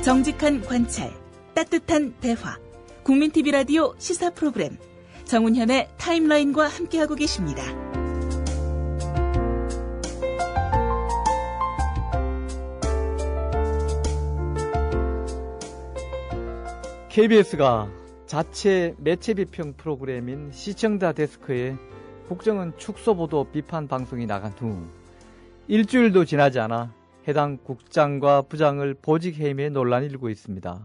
정직한 관찰, 따뜻한 대화, 국민TV 라디오 시사 프로그램 정운현의 타임라인과 함께하고 계십니다. KBS가 자체 매체 비평 프로그램인 시청자 데스크에 국정원 축소보도 비판 방송이 나간 후 일주일도 지나지 않아 해당 국장과 부장을 보직해임에 논란이 일고 있습니다.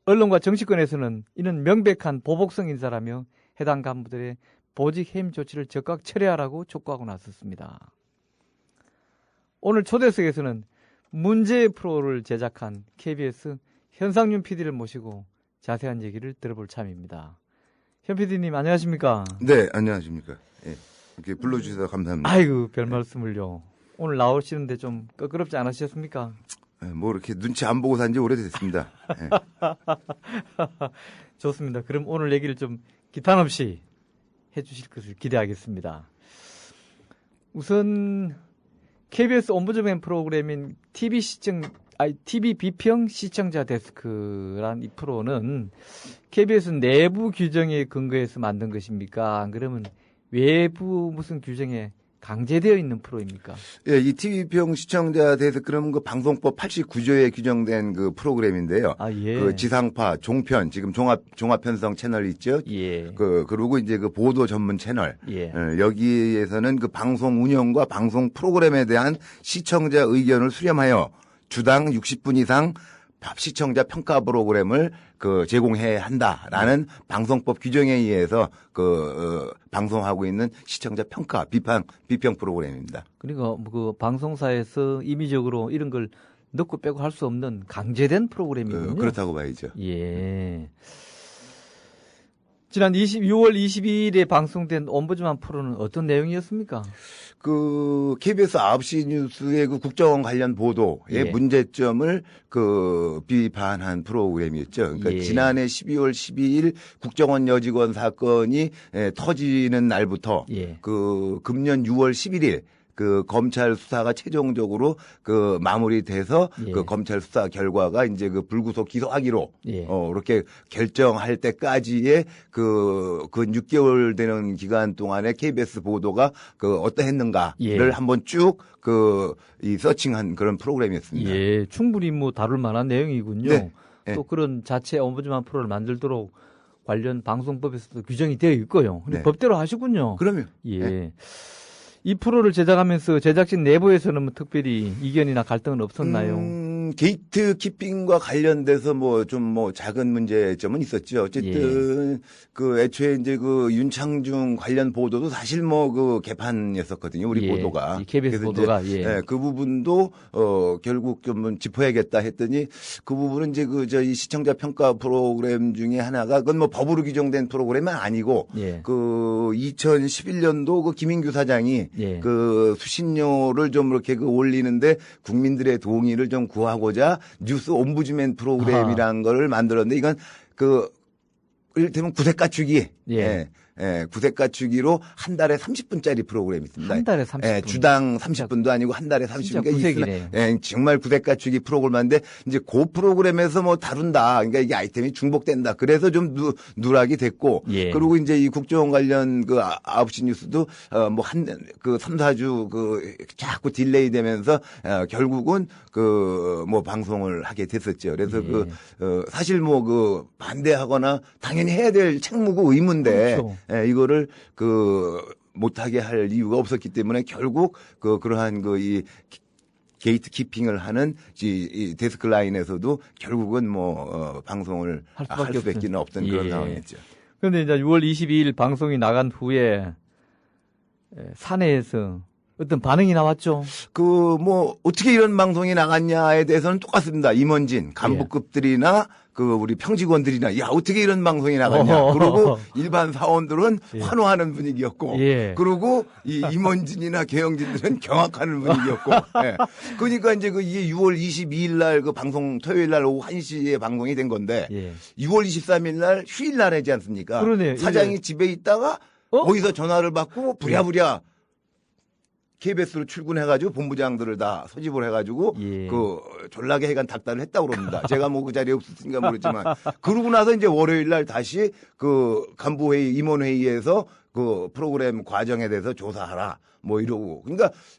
언론과 정치권에서는 이는 명백한 보복성 인사라며 해당 간부들의 보직해임 조치를 즉각 철회하라고 촉구하고 나섰습니다. 오늘 초대석에서는 문제 프로를 제작한 KBS 현상윤 PD를 모시고 자세한 얘기를 들어볼 참입니다. 현 PD님 안녕하십니까? 네, 안녕하십니까. 예, 이렇게 불러주셔서 감사합니다. 아이고, 별 말씀을요. 오늘 나오시는데 좀 껄끄럽지 않으셨습니까? 뭐 이렇게 눈치 안 보고 산 지 오래됐습니다. 예. 좋습니다. 그럼 오늘 얘기를 좀 기탄 없이 해주실 것을 기대하겠습니다. 우선 KBS 옴부즈맨 프로그램인 TV 비평 시청자 데스크란 이 프로는 KBS 내부 규정에 근거해서 만든 것입니까? 안 그러면 외부 무슨 규정에 강제되어 있는 프로입니까? 예, 이 TV평 시청자 데스크는 그 방송법 89조에 규정된 그 프로그램인데요. 아, 예. 그 지상파, 종편, 지금 종합 편성 채널 있죠? 예. 그리고 이제 그 보도 전문 채널. 예. 여기에서는 그 방송 운영과 방송 프로그램에 대한 시청자 의견을 수렴하여 주당 60분 이상 시청자 평가 프로그램을 제공해야 한다라는 방송법 규정에 의해서 방송하고 있는 시청자 평가 비평 프로그램입니다. 그러니까 그 방송사에서 임의적으로 이런 걸 넣고 빼고 할 수 없는 강제된 프로그램이군요. 그렇다고 봐야죠. 예. 지난 6월 22일에 방송된 옴부즈만 프로는 어떤 내용이었습니까? KBS 9시 뉴스의 그 국정원 관련 보도의 예. 문제점을 비판한 프로그램이었죠. 그러니까 예. 지난해 12월 12일 국정원 여직원 사건이 터지는 날부터 예. 금년 6월 11일 검찰 수사가 최종적으로 마무리돼서 예. 검찰 수사 결과가 이제 불구속 기소하기로 예. 이렇게 결정할 때까지의 6개월 되는 기간 동안에 KBS 보도가 어떠했는가를 예. 한번 쭉 이 서칭한 그런 프로그램이었습니다. 예, 충분히 뭐 다룰 만한 내용이군요. 네. 또 그런 자체 옴부즈만 프로를 만들도록 관련 방송법에서도 규정이 되어 있고요. 네. 법대로 하시군요. 그럼요. 예. 네. 이 프로를 제작하면서 제작진 내부에서는 뭐 특별히 이견이나 갈등은 없었나요? 게이트 키핑과 관련돼서 좀 작은 문제점은 있었죠. 어쨌든 애초에 이제 윤창중 관련 보도도 사실 개판이었었거든요. 우리 예. 보도가. 이 KBS 보도가. 예. 그 부분도 결국 좀 짚어야겠다 했더니 그 부분은 이제 이 시청자 평가 프로그램 중에 하나가 그건 법으로 규정된 프로그램은 아니고 예. 2011년도 김인규 사장이 예. 수신료를 좀 이렇게 올리는데 국민들의 동의를 좀 구하고자 뉴스 옴부즈맨 프로그램이라는 거를 만들었는데 이건 이를테면 구색 갖추기. 예. 구색 갖추기로 한 달에 30분짜리 프로그램이 있습니다. 한 달에 30분. 주당 30분도 아니고 한 달에 30분. 구색이네요. 정말 구색 갖추기 프로그램인데 이제 그 프로그램에서 다룬다. 그러니까 이게 아이템이 중복된다. 그래서 좀 누락이 됐고. 예. 그리고 이제 이 국정원 관련 9시 뉴스도 3, 4주 자꾸 딜레이 되면서 결국은 방송을 하게 됐었죠. 그래서 예. 사실 반대하거나 당연히 해야 될 책무고 의무인데 그렇죠. 이거를 못하게 할 이유가 없었기 때문에 결국 그러한 이 게이트 키핑을 하는 이 데스크 라인에서도 결국은 방송을 할 수밖에 없던 그런 상황이었죠. 그런데 이제 6월 22일 방송이 나간 후에 사내에서 어떤 반응이 나왔죠? 어떻게 이런 방송이 나갔냐에 대해서는 똑같습니다. 임원진, 간부급들이나 우리 평직원들이나, 야, 어떻게 이런 방송이 나갔냐. 그리고 일반 사원들은 환호하는 분위기였고, 그리고 이 임원진이나 경영진들은 경악하는 분위기였고, 그러니까 이제 이게 6월 22일 날 방송 토요일 날 오후 1시에 방송이 된 건데, 6월 23일 날 휴일 날 하지 않습니까? 그러네요. 사장이 집에 있다가 어디서 전화를 받고 부랴부랴 KBS로 출근해가지고 본부장들을 다 소집을 해가지고 예. 그 졸라게 해간 닥달을 했다고 그럽니다. 제가 뭐 그 자리에 없었으니까 모르지만 그러고 나서 이제 월요일 날 다시 그 간부회의 임원회의에서 그 프로그램 과정에 대해서 조사하라. 뭐 이러고.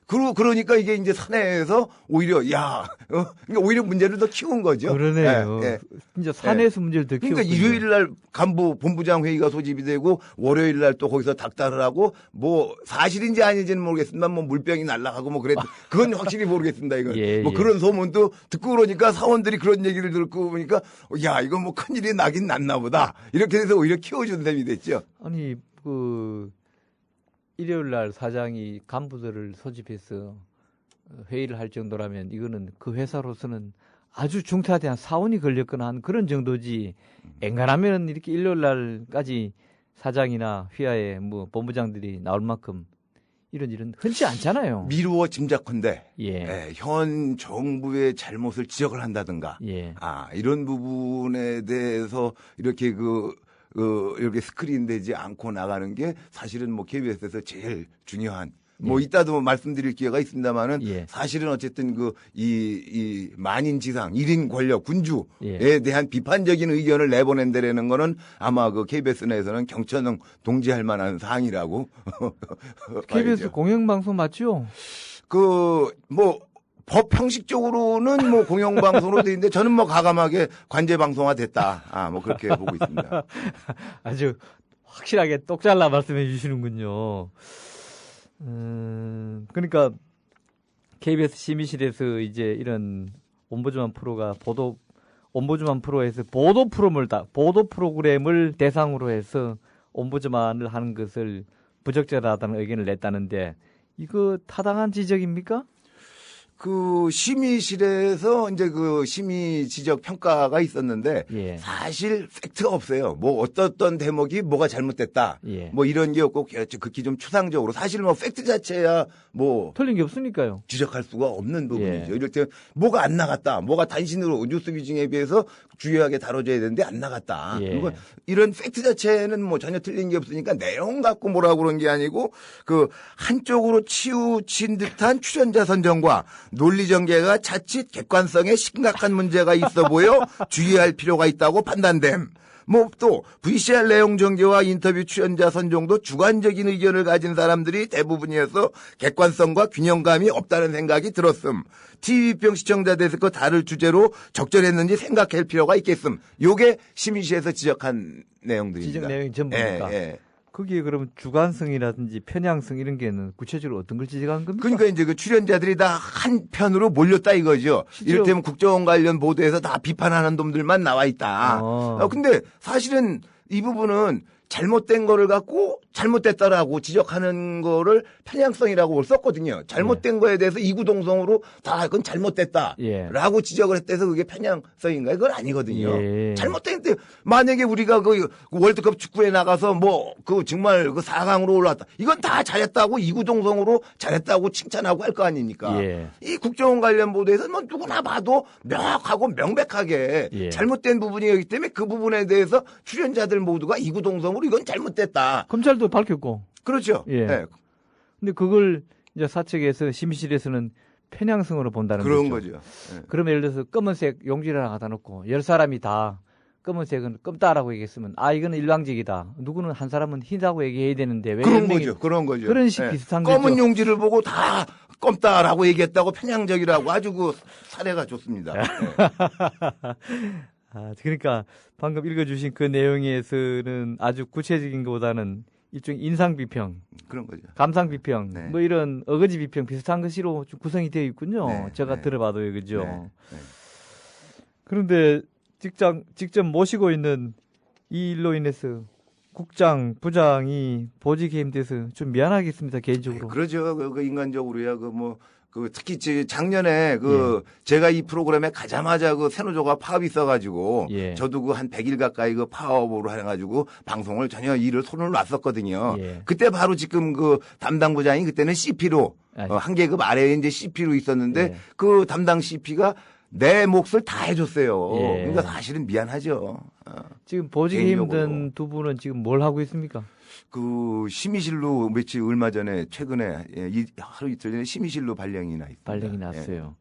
그러니까 이게 이제 사내에서 오히려 그러니까 오히려 문제를 더 키운 거죠. 그러네요. 예, 예. 진짜 사내에서 문제를 더 키웠군요. 그러니까 일요일 날 간부 본부장 회의가 소집이 되고 월요일 날 또 거기서 닥달을 하고 뭐 사실인지 아닌지는 모르겠습니다. 뭐 물병이 날아가고 뭐 그랬 그건 확실히 모르겠습니다. 이건 예, 뭐 예. 그런 소문도 듣고 그러니까 사원들이 그런 얘기를 듣고 보니까 야 이거 뭐 큰일이 나긴 났나 보다. 이렇게 돼서 오히려 키워준 셈이 됐죠. 아니 그 일요일 날 사장이 간부들을 소집해서 회의를 할 정도라면 이거는 그 회사로서는 아주 중차대한 사원이 걸렸거나 한 그런 정도지. 엔간하면 이렇게 일요일 날까지 사장이나 휘하에 뭐 본부장들이 나올 만큼 이런 일은 흔치 않잖아요. 미루어 짐작컨대 예. 현 정부의 잘못을 지적을 한다든가 예. 이런 부분에 대해서 이렇게 이렇게 스크린되지 않고 나가는 게 사실은 뭐 KBS에서 제일 중요한 뭐 이따도 말씀드릴 기회가 있습니다만은 예. 사실은 어쨌든 이 만인지상 1인 권력 군주에 예. 대한 비판적인 의견을 내보낸다라는 거는 아마 그 KBS 내에서는 경천능 동지할 만한 사항이라고 KBS 봐야죠. 공영방송 맞죠? 법 형식적으로는 뭐 공영방송으로 돼 있는데 저는 뭐 가감하게 관제방송화 됐다. 뭐 그렇게 보고 있습니다. 아주 확실하게 똑 잘라 말씀해 주시는군요. 그러니까 KBS 심의실에서 이제 이런 옴부즈만 프로가 옴부즈만 프로에서 보도 프로그램을 대상으로 해서 옴부즈만을 하는 것을 부적절하다는 의견을 냈다는데 이거 타당한 지적입니까? 그 심의실에서 이제 그 심의 지적 평가가 있었는데 예. 사실 팩트가 없어요. 뭐 어떤 대목이 뭐가 잘못됐다. 예. 뭐 이런 게 없고 극히 좀 추상적으로 사실 뭐 팩트 자체야 뭐 틀린 게 없으니까요. 지적할 수가 없는 부분이죠. 예. 이럴 때 뭐가 안 나갔다. 뭐가 단신으로 뉴스 비중에 비해서 주요하게 다뤄져야 되는데 안 나갔다. 예. 그리고 이런 팩트 자체는 뭐 전혀 틀린 게 없으니까 내용 갖고 뭐라고 그런 게 아니고 그 한쪽으로 치우친 듯한 출연자 선정과 논리 전개가 자칫 객관성에 심각한 문제가 있어 보여 주의할 필요가 있다고 판단됨. 뭐 또 VCR 내용 전개와 인터뷰 출연자 선정도 주관적인 의견을 가진 사람들이 대부분이어서 객관성과 균형감이 없다는 생각이 들었음. TV병 시청자 데스크 다룰 주제로 적절했는지 생각할 필요가 있겠음. 요게 심의실에서 지적한 내용들입니다. 지적 내용이 전부니까. 예. 거기에 그러면 주관성이라든지 편향성 이런 게는 구체적으로 어떤 걸 지적한 겁니까? 그러니까 이제 그 출연자들이 다 한 편으로 몰렸다 이거죠. 이를테면 국정원 관련 보도에서 다 비판하는 놈들만 나와 있다. 근데 사실은 이 부분은 잘못된 거를 갖고 잘못됐다라고 지적하는 거를 편향성이라고 썼거든요. 잘못된 거에 대해서 이구동성으로 다 그건 잘못됐다라고 지적을 했대서 그게 편향성인가요? 그건 아니거든요. 예. 잘못된 때 만약에 우리가 그 월드컵 축구에 나가서 뭐 그 정말 그 4강으로 올라왔다. 이건 다 잘했다고 이구동성으로 잘했다고 칭찬하고 할 거 아닙니까? 예. 이 국정원 관련 보도에서 뭐 누구나 봐도 명확하고 명백하게 예. 잘못된 부분이기 때문에 그 부분에 대해서 출연자들 모두가 이구동성으로 이건 잘못됐다. 검찰도 밝혔고. 그렇죠. 예. 네. 근데 그걸 이제 사측에서 심의실에서는 편향성으로 본다는 그런 거죠. 거죠. 네. 그러면 예를 들어서 검은색 용지를 하나 갖다 놓고 10사람이 다 검은색은 검다라고 얘기했으면 이거는 일방적이다. 누구는 한 사람은 흰다고 얘기해야 되는데 왜 그런 거죠. 그런 거죠. 그런 식 네. 비슷한 거죠. 검은 용지를 보고 다 검다라고 얘기했다고 편향적이라고 아주 그 사례가 좋습니다. 네. 그러니까 방금 읽어주신 그 내용에서는 아주 구체적인 것보다는 일종의 인상 비평, 그런 거죠. 감상 비평, 네. 뭐 이런 어거지 비평 비슷한 것으로 좀 구성이 되어 있군요. 네, 제가 네. 들어봐도요, 그죠? 네. 그런데 직접 모시고 있는 이 일로 인해서 국장, 부장이 보직에 힘돼서 좀 미안하겠습니다, 개인적으로. 그러죠. 그 인간적으로야 특히 작년에 제가 이 프로그램에 가자마자 그 세노조가 파업이 있어가지고 예. 저도 그 한 100일 가까이 그 파업으로 해가지고 방송을 전혀 일을 손을 놨었거든요. 예. 그때 바로 지금 그 담당 부장이 그때는 CP로 아, 한 계급 아래에 이제 CP로 있었는데 예. 그 담당 CP가 내 몫을 다 해줬어요. 예. 그러니까 사실은 미안하죠. 지금 보직이 개인적으로. 힘든 두 분은 지금 뭘 하고 있습니까? 그 심의실로 얼마 전에 최근에 하루 이틀 전에 심의실로 발령이 나 있습니다. 발령이 났어요.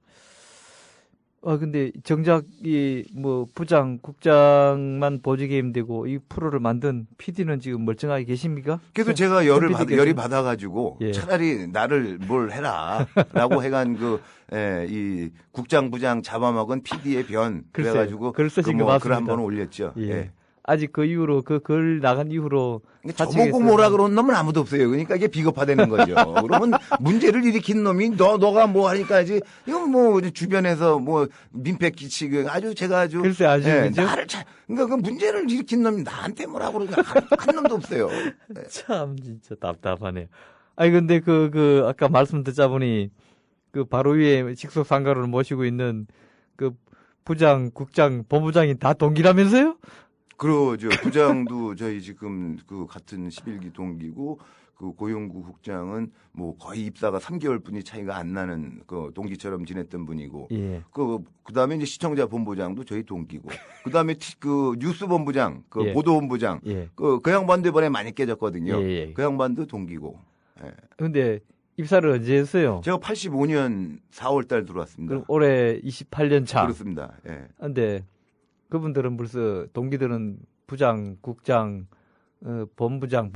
근데 정작 이 뭐 부장, 국장만 보직이 힘들고 이 프로를 만든 PD는 지금 멀쩡하게 계십니까? 그래도 제가 PD께서? 열이 받아가지고 예. 차라리 나를 뭘 해라라고 해간 이 국장 부장 잡아먹은 PD의 변 글쎄요. 그래가지고 글 쓰신 거 글 맞습니다. 한번 올렸죠. 예. 예. 아직 그 이후로 그 글 나간 이후로 저보고 뭐라 그러는 놈은 아무도 없어요. 그러니까 이게 비겁화되는 거죠. 그러면 문제를 일으킨 놈이 너가 뭐 하니까지 이건 뭐 주변에서 뭐 민폐 끼치고 제가 아주 글쎄 아주 그죠? 그러니까 그 문제를 일으킨 놈이 나한테 뭐라고 그러니까 한 놈도 없어요. 참 진짜 답답하네요. 아니 근데 아까 말씀 듣자 보니 그 바로 위에 직속 상가를 모시고 있는 그 부장, 국장, 본부장이 다 동기라면서요? 그러죠. 부장도 저희 지금 그 같은 11기 동기고 그 고용구 국장은 뭐 거의 입사가 3개월 뿐이 차이가 안 나는 그 동기처럼 지냈던 분이고 예. 그다음에 이제 시청자 본부장도 저희 동기고 그다음에 그 뉴스 본부장 그 예. 보도 본부장 예. 그 양반도 이번에 많이 깨졌거든요. 예. 그 양반도 동기고. 예. 근데 입사를 언제 했어요? 제가 85년 4월 달 들어왔습니다. 그럼 올해 28년 차. 그렇습니다. 예. 근데 그분들은 벌써 동기들은 부장, 국장, 본부장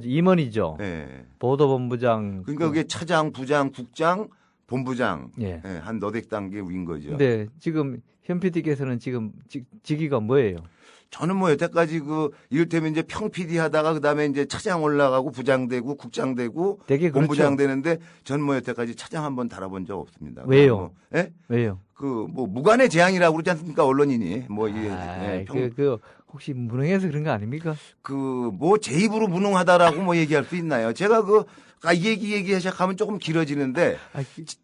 임원이죠. 예. 보도본부장. 그러니까 그게 차장, 부장, 국장, 본부장 예. 한 너댓 단계 위인 거죠. 근데 지금 현 PD께서는 지금 직위가 뭐예요? 저는 뭐 여태까지 이를테면 이제 평 PD 하다가 그다음에 이제 차장 올라가고 부장 되고 국장 되고 되게 본부장 그렇죠. 되는데 저는 뭐 여태까지 차장 한번 달아본 적 없습니다. 왜요? 예? 왜요? 무관의 재앙이라고 그러지 않습니까? 언론인이. 혹시 무능해서 그런 거 아닙니까? 제 입으로 무능하다라고 얘기할 수 있나요? 제가 얘기 시작하면 조금 길어지는데,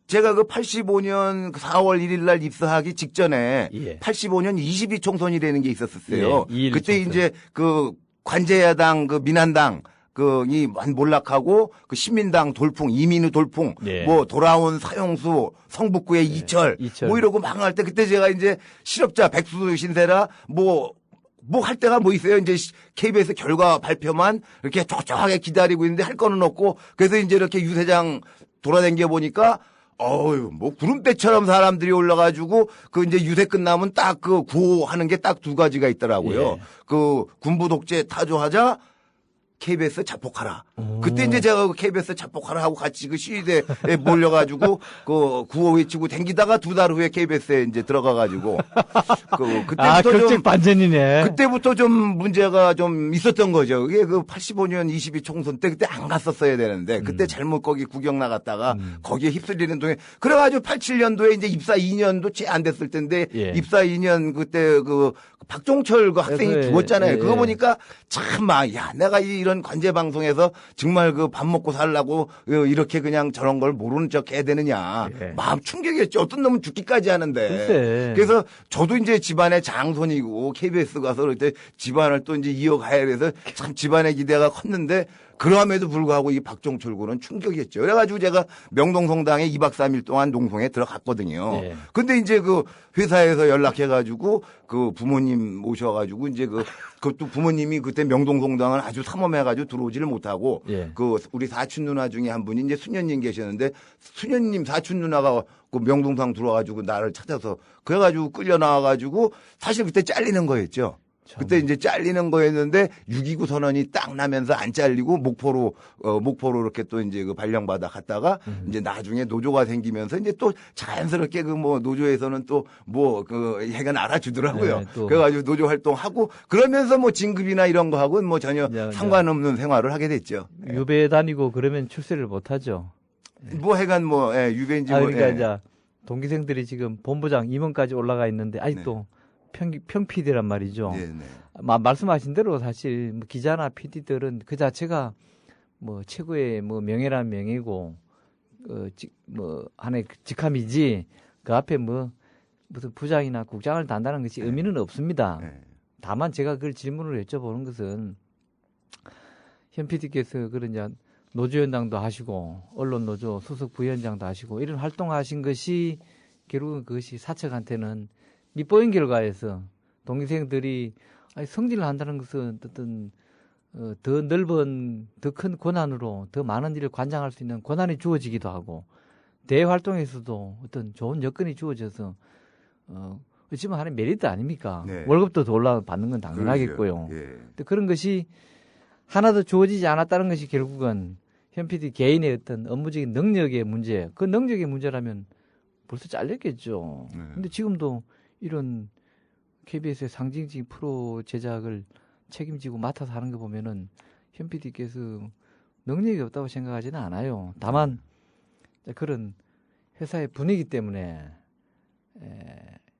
제가 85년 4월 1일 날 입사하기 직전에, 예. 85년 22총선이라는 게 있었어요. 예, 그때 총선. 이제 관제야당, 민한당, 이 몰락하고 신민당 돌풍, 이민우 돌풍, 예. 돌아온 사용수, 성북구의 이철, 이러고 망할 때 그때 제가 이제 실업자 백수 신세라 할 때가 있어요. 이제 KBS 결과 발표만 이렇게 촉촉하게 기다리고 있는데 할 거는 없고 그래서 이제 이렇게 유세장 돌아다녀 보니까 구름대처럼 사람들이 올라가지고 이제 유세 끝나면 딱 구호하는 게 딱 두 가지가 있더라고요. 예. 군부 독재 타조하자 KBS 자폭하라. 그때 이제 제가 KBS 자폭하라 하고 같이 시위대에 몰려가지고 구호 외치고 댕기다가 두 달 후에 KBS에 이제 들어가가지고 그때부터 격적 반전이네. 그때부터 좀 문제가 좀 있었던 거죠. 그게 85년 22총선 때 그때 안 갔었어야 되는데 그때 잘못 거기 구경 나갔다가 거기에 휩쓸리는 동에 그래가지고 87년도에 이제 입사 2년도 채 안 됐을 텐데 예. 입사 2년 그때 박종철 학생이 죽었잖아요. 그거 보니까 참 내가 이런 관제 방송에서 정말 밥 먹고 살라고 이렇게 그냥 저런 걸 모르는 척 해야 되느냐. 예. 마음 충격이었죠. 어떤 놈은 죽기까지 하는데. 글쎄. 그래서 저도 이제 집안의 장손이고 KBS 가서 그때 집안을 또 이제 이어가야 돼서 참 집안의 기대가 컸는데 그럼에도 불구하고 이 박종철 군은 충격이었죠. 그래가지고 제가 명동성당에 2박 3일 동안 농성에 들어갔거든요. 예. 근데 이제 회사에서 연락해가지고 부모님 오셔가지고 이제 그것도 부모님이 그때 명동성당을 아주 삼엄해가지고 들어오지를 못하고 예. 우리 사촌 누나 중에 한 분이 이제 수녀님 계셨는데 수녀님 사촌 누나가 명동성 들어와가지고 나를 찾아서 그래가지고 끌려 나와가지고 사실 그때 잘리는 거였죠. 그때 이제 잘리는 거였는데 6.29 선언이 딱 나면서 안 잘리고 목포로 이렇게 또 이제 발령받아 갔다가 이제 나중에 노조가 생기면서 이제 또 자연스럽게 노조에서는 또 해간 알아주더라고요. 네, 그래가지고 노조 활동하고 그러면서 진급이나 이런 거 하고 전혀 상관없는 생활을 하게 됐죠. 유배 다니고 그러면 출세를 못 하죠. 해간 유배인지 그러니까 이제 동기생들이 지금 본부장 임원까지 올라가 있는데 아직도 평 PD란 말이죠. 네네. 말씀하신 대로 사실 기자나 PD들은 그 자체가 최고의 명예란 명예고 하나의 직함이지 그 앞에 무슨 부장이나 국장을 단다는 것이 의미는 없습니다. 네. 다만 제가 그걸 질문을 여쭤보는 것은 현 PD께서 그런 이제 노조연당도 하시고 언론노조 소속 부위원장도 하시고 이런 활동하신 것이 결국은 그것이 사측한테는 밑보인 결과에서 동기생들이 아니, 성질을 한다는 것은 어떤 더 넓은 더 큰 권한으로 더 많은 일을 관장할 수 있는 권한이 주어지기도 하고 대외 활동에서도 어떤 좋은 여건이 주어져서 어찌보면 하는 메리트 아닙니까? 네. 월급도 더 올라받는 건 당연하겠고요. 예. 근데 그런 것이 하나도 주어지지 않았다는 것이 결국은 현 PD 개인의 어떤 업무적인 능력의 문제, 그 능력의 문제라면 벌써 잘렸겠죠. 네. 근데 지금도 이런 KBS의 상징적인 프로 제작을 책임지고 맡아서 하는 거 보면은 현 PD께서 능력이 없다고 생각하지는 않아요. 다만 그런 회사의 분위기 때문에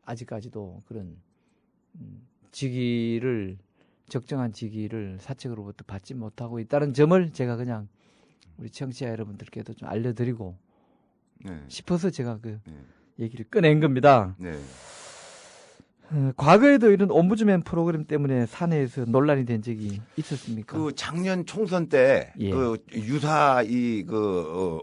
아직까지도 그런 직위를 적정한 직위를 사측으로부터 받지 못하고 있다는 점을 제가 그냥 우리 청취자 여러분들께도 좀 알려드리고 네. 싶어서 제가 그 네. 얘기를 꺼낸 겁니다. 네. 과거에도 이런 옴부즈맨 프로그램 때문에 사내에서 논란이 된 적이 있었습니까? 그 작년 총선 때 예. 그 유사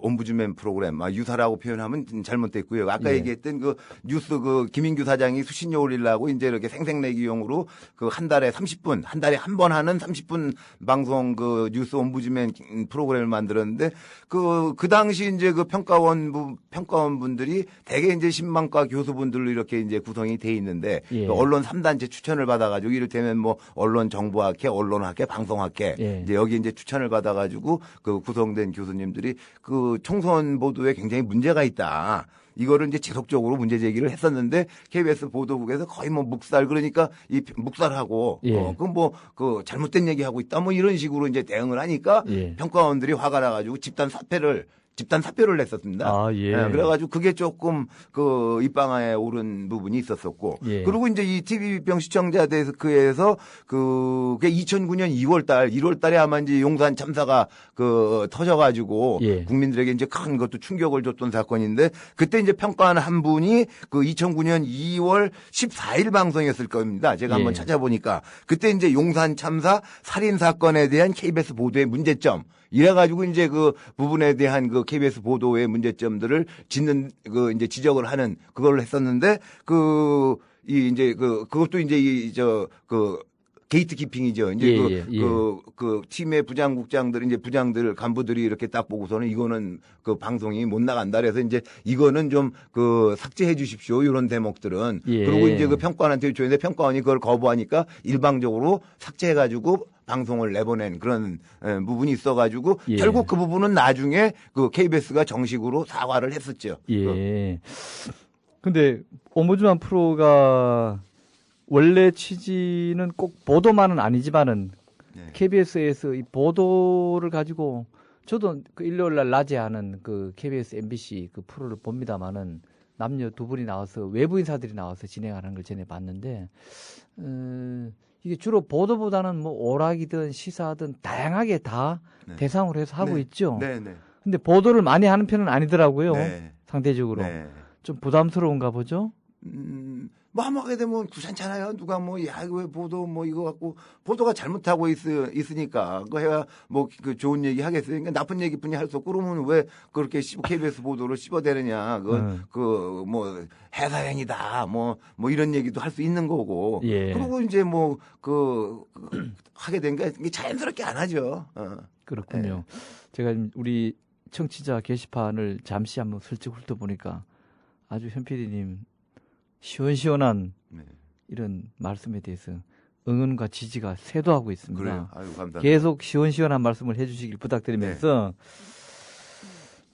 옴부즈맨 프로그램, 유사라고 표현하면 잘못됐고요. 아까 예. 얘기했던 그 뉴스 그 김인규 사장이 수신료 올리려고 이제 이렇게 생색내기용으로 그 한 달에 30분, 한 달에 한 번 하는 30분 방송 그 뉴스 옴부즈맨 프로그램을 만들었는데 그 당시 이제 그 평가원분들이 대개 이제 신망과 교수분들로 이렇게 이제 구성이 돼 있는데 예. 그 언론 3단체 추천을 받아가지고 이를테면 뭐 언론 정보학회, 언론학회, 방송학회 예. 이제 여기 이제 추천을 받아가지고 그 구성된 교수님들이 그 총선 보도에 굉장히 문제가 있다. 이거를 이제 지속적으로 문제 제기를 했었는데 KBS 보도국에서 거의 뭐 묵살 그러니까 이 묵살하고 예. 그 잘못된 얘기하고 있다 뭐 이런 식으로 이제 대응을 하니까 예. 평가원들이 화가 나가지고 집단 사표를 냈었습니다. 아, 예. 그래가지고 그게 조금 그 입방아에 오른 부분이 있었었고. 예. 그리고 이제 이 TV병 시청자 데스크에서 그게 2009년 1월 달에 아마 이제 용산 참사가 그 터져가지고 예. 국민들에게 이제 큰 것도 충격을 줬던 사건인데 그때 이제 평가한 한 분이 그 2009년 2월 14일 방송이었을 겁니다. 제가 한번 예. 찾아보니까 그때 이제 용산 참사 살인 사건에 대한 KBS 보도의 문제점 이래가지고 이제 그 부분에 대한 그 KBS 보도의 문제점들을 이제 지적을 하는 그걸 했었는데 그것도 이제 게이트 키핑이죠. 이제 그 팀의 부장국장들, 이제 부장들, 간부들이 이렇게 딱 보고서는 이거는 그 방송이 못 나간다. 그래서 이제 이거는 좀 그 삭제해 주십시오. 이런 대목들은. 예. 그리고 이제 그 평가원한테 요청했는데 평가원이 그걸 거부하니까 일방적으로 삭제해가지고 방송을 내보낸 그런 부분이 있어가지고 예. 결국 그 부분은 나중에 그 KBS가 정식으로 사과를 했었죠. 예. 근데 옴부즈맨 프로가 원래 취지는 꼭 보도만은 아니지만은 네. KBS에서 이 보도를 가지고 저도 그 일요일 날 낮에 하는 그 KBS MBC 그 프로를 봅니다만은 남녀 두 분이 나와서 외부 인사들이 나와서 진행하는 걸 전에 봤는데 이게 주로 보도보다는 뭐 오락이든 시사든 다양하게 다 네. 대상으로 해서 하고 네. 있죠. 네, 네. 근데 보도를 많이 하는 편은 아니더라고요. 네. 상대적으로. 네. 좀 부담스러운가 보죠. 뭐 한번 하게 되면 구산찮아요. 누가 뭐, 야, 이거 왜 보도 뭐 이거 갖고 보도가 잘못하고 있으니까 그거 해야 뭐 그 좋은 얘기 하겠어요. 그러니까 나쁜 얘기뿐이 할 수 없고 그러면 왜 그렇게 KBS 보도를 씹어대느냐. 그건 뭐 해사행위다. 뭐 이런 얘기도 할 수 있는 거고. 예. 그리고 이제 뭐 하게 되니까 이게 자연스럽게 안 하죠. 그렇군요. 제가 우리 청취자 게시판을 잠시 한번 슬쩍 훑어보니까 아주 현 PD님 시원시원한 네. 이런 말씀에 대해서 응원과 지지가 쇄도하고 있습니다. 그래요. 아유, 감사합니다. 계속 시원시원한 말씀을 해주시길 부탁드리면서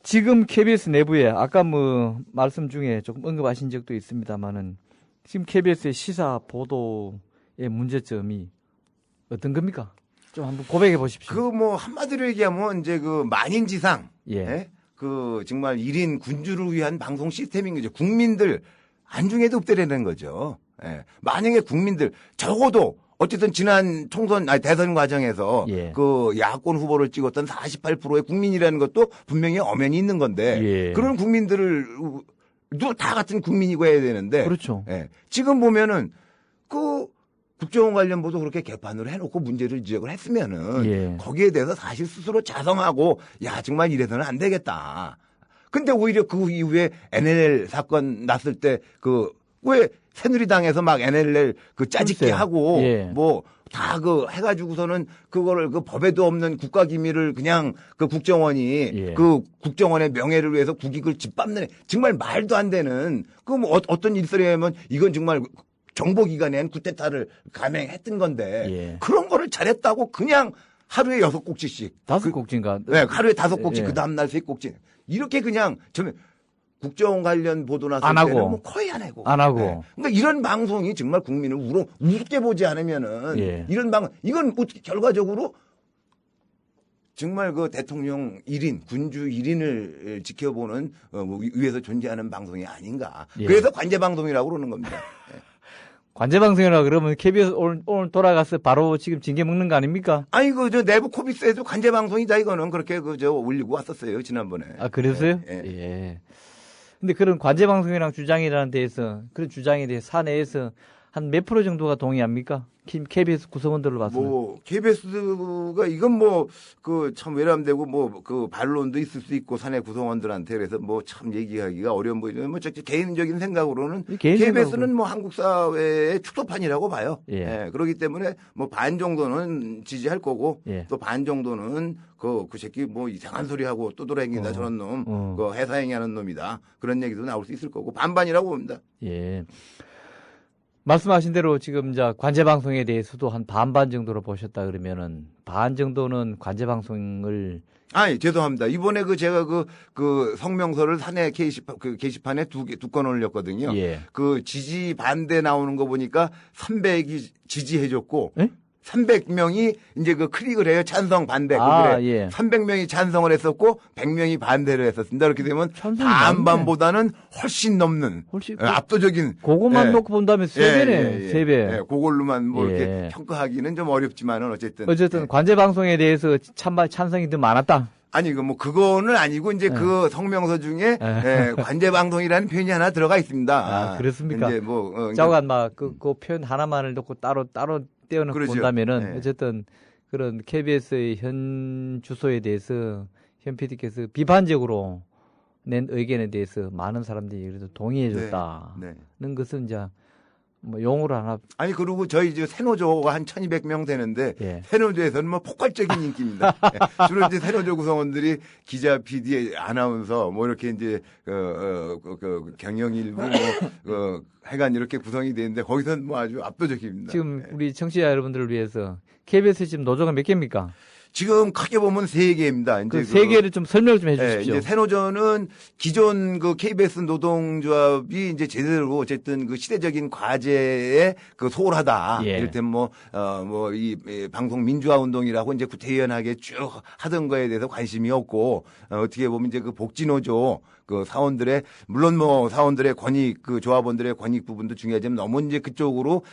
지금 KBS 내부에 아까 뭐 말씀 중에 조금 언급하신 적도 있습니다만은 지금 KBS의 시사 보도의 문제점이 어떤 겁니까? 좀 한번 고백해 보십시오. 그 뭐 한마디로 얘기하면 이제 그 만인지상, 예. 그 정말 1인 군주를 위한 방송 시스템인 거죠. 국민들 안중에도 없대라는 거죠. 예. 만약에 국민들 적어도 어쨌든 지난 대선 과정에서 예. 그 야권 후보를 찍었던 48%의 국민이라는 것도 분명히 엄연히 있는 건데 예. 그런 국민들을 다 같은 국민이고 해야 되는데 그렇죠. 예. 지금 보면은 그 국정원 관련 보도 그렇게 개판으로 해놓고 문제를 지적을 했으면은 예. 거기에 대해서 사실 스스로 자성하고 야 정말 이래서는 안 되겠다. 근데 오히려 그 이후에 NLL 사건 났을 때 왜 새누리당에서 막 NLL 그 짜집기 글쎄요. 하고 예. 뭐 다 그 해가지고서는 그거를 그 법에도 없는 국가기밀을 그냥 그 국정원이 예. 그 국정원의 명예를 위해서 국익을 짓밟는 정말 말도 안 되는 그 뭐 어떤 일설이냐면 이건 정말 정보기관엔 쿠데타를 감행했던 건데 예. 그런 거를 잘했다고 그냥 하루에 6꼭지씩 5꼭지인가? 네, 하루에 5꼭지 예. 그 다음날 3꼭지 이렇게 그냥 저 국정 관련 보도 났을 안 하고. 때는 뭐 거의 안 하고. 안 하고. 네. 그러니까 이런 방송이 정말 국민을 우습게 보지 않으면은 예. 이런 이건 어떻게 결과적으로 정말 그 대통령 1인, 군주 1인을 지켜보는 위에서 존재하는 방송이 아닌가. 예. 그래서 관제방송이라고 그러는 겁니다. 네. 관제방송이라 그러면 KBS 오늘 돌아가서 바로 지금 징계 먹는 거 아닙니까? 아니 저 내부 코비스에도 관제방송이다 이거는 그렇게 올리고 왔었어요 지난번에. 아 그랬어요? 예. 예. 근데 그런 관제방송이랑 주장이라는 데에서 그런 주장에 대해 사내에서 한 몇 프로 정도가 동의합니까? KBS 구성원들로 봤으면. 뭐 KBS가 이건 뭐 그 참 외람되고 뭐 그 반론도 있을 수 있고 사내 구성원들한테 그래서 뭐 참 얘기하기가 어려운 보이죠. 뭐 개인적인 생각으로는 KBS는 뭐 한국 사회의 축소판이라고 봐요. 예. 예. 그렇기 때문에 뭐 반 정도는 지지할 거고 예. 또 반 정도는 그 새끼 뭐 이상한 소리 하고 또돌아다닌다 저런 놈, 그 회사행위하는 놈이다 그런 얘기도 나올 수 있을 거고 반반이라고 봅니다. 예. 말씀하신 대로 지금 이제 관제방송에 대해서도 한 반반 정도로 보셨다 그러면은 반 정도는 관제방송을 아니, 죄송합니다. 이번에 제가 그 성명서를 사내 게시판에 두 건 올렸거든요. 예. 그 지지 반대 나오는 거 보니까 300이 지지해줬고, 예? 300명이 이제 클릭을 해요. 찬성, 반대. 그래. 예. 300명이 찬성을 했었고, 100명이 반대를 했었습니다. 그렇게 되면 찬성이 반반보다는 훨씬 넘는, 훨씬 압도적인. 그거만 예. 놓고 본다면 3배네. 3배. 예, 그걸로만 뭐 예. 이렇게 평가하기는 좀 어렵지만은 어쨌든. 어쨌든 관제방송에 대해서 찬성이 더 많았다. 아니, 그거는 아니고, 이제 그 성명서 중에, 관제방송이라는 표현이 하나 들어가 있습니다. 아, 그렇습니까? 이제 뭐, 자관 그 표현 하나만을 놓고 따로 떼어놓고 그러죠. 본다면은, 네. 어쨌든 그런 KBS의 현 주소에 대해서 현 PD께서 비판적으로 낸 의견에 대해서 많은 사람들이 그래도 동의해줬다는 네. 것은 이제 뭐 용어로 하나. 아니, 그리고 저희 이제 새노조가 한 1200명 되는데, 예. 새노조에서는 뭐 폭발적인 인기입니다. 예. 주로 이제 새노조 구성원들이 기자, PD, 아나운서, 뭐 이렇게 이제, 경영일부, 하여간 이렇게 구성이 되는데, 거기서는 뭐 아주 압도적입니다. 지금 예. 우리 청취자 여러분들을 위해서 KBS 지금 노조가 몇 개입니까? 지금 크게 보면 3개입니다. 그 3개를 좀 설명을 좀 해주십시오. 이제 새노조는 기존 KBS 노동조합이 이제 제대로 어쨌든 시대적인 과제에 소홀하다. 예. 이를테면 이 방송 민주화 운동이라고 이제 구태의연하게 쭉 하던 거에 대해서 관심이 없고, 어떻게 보면 이제 복지노조 사원들의, 물론 사원들의 권익, 조합원들의 권익 부분도 중요하지만 너무 이제 그쪽으로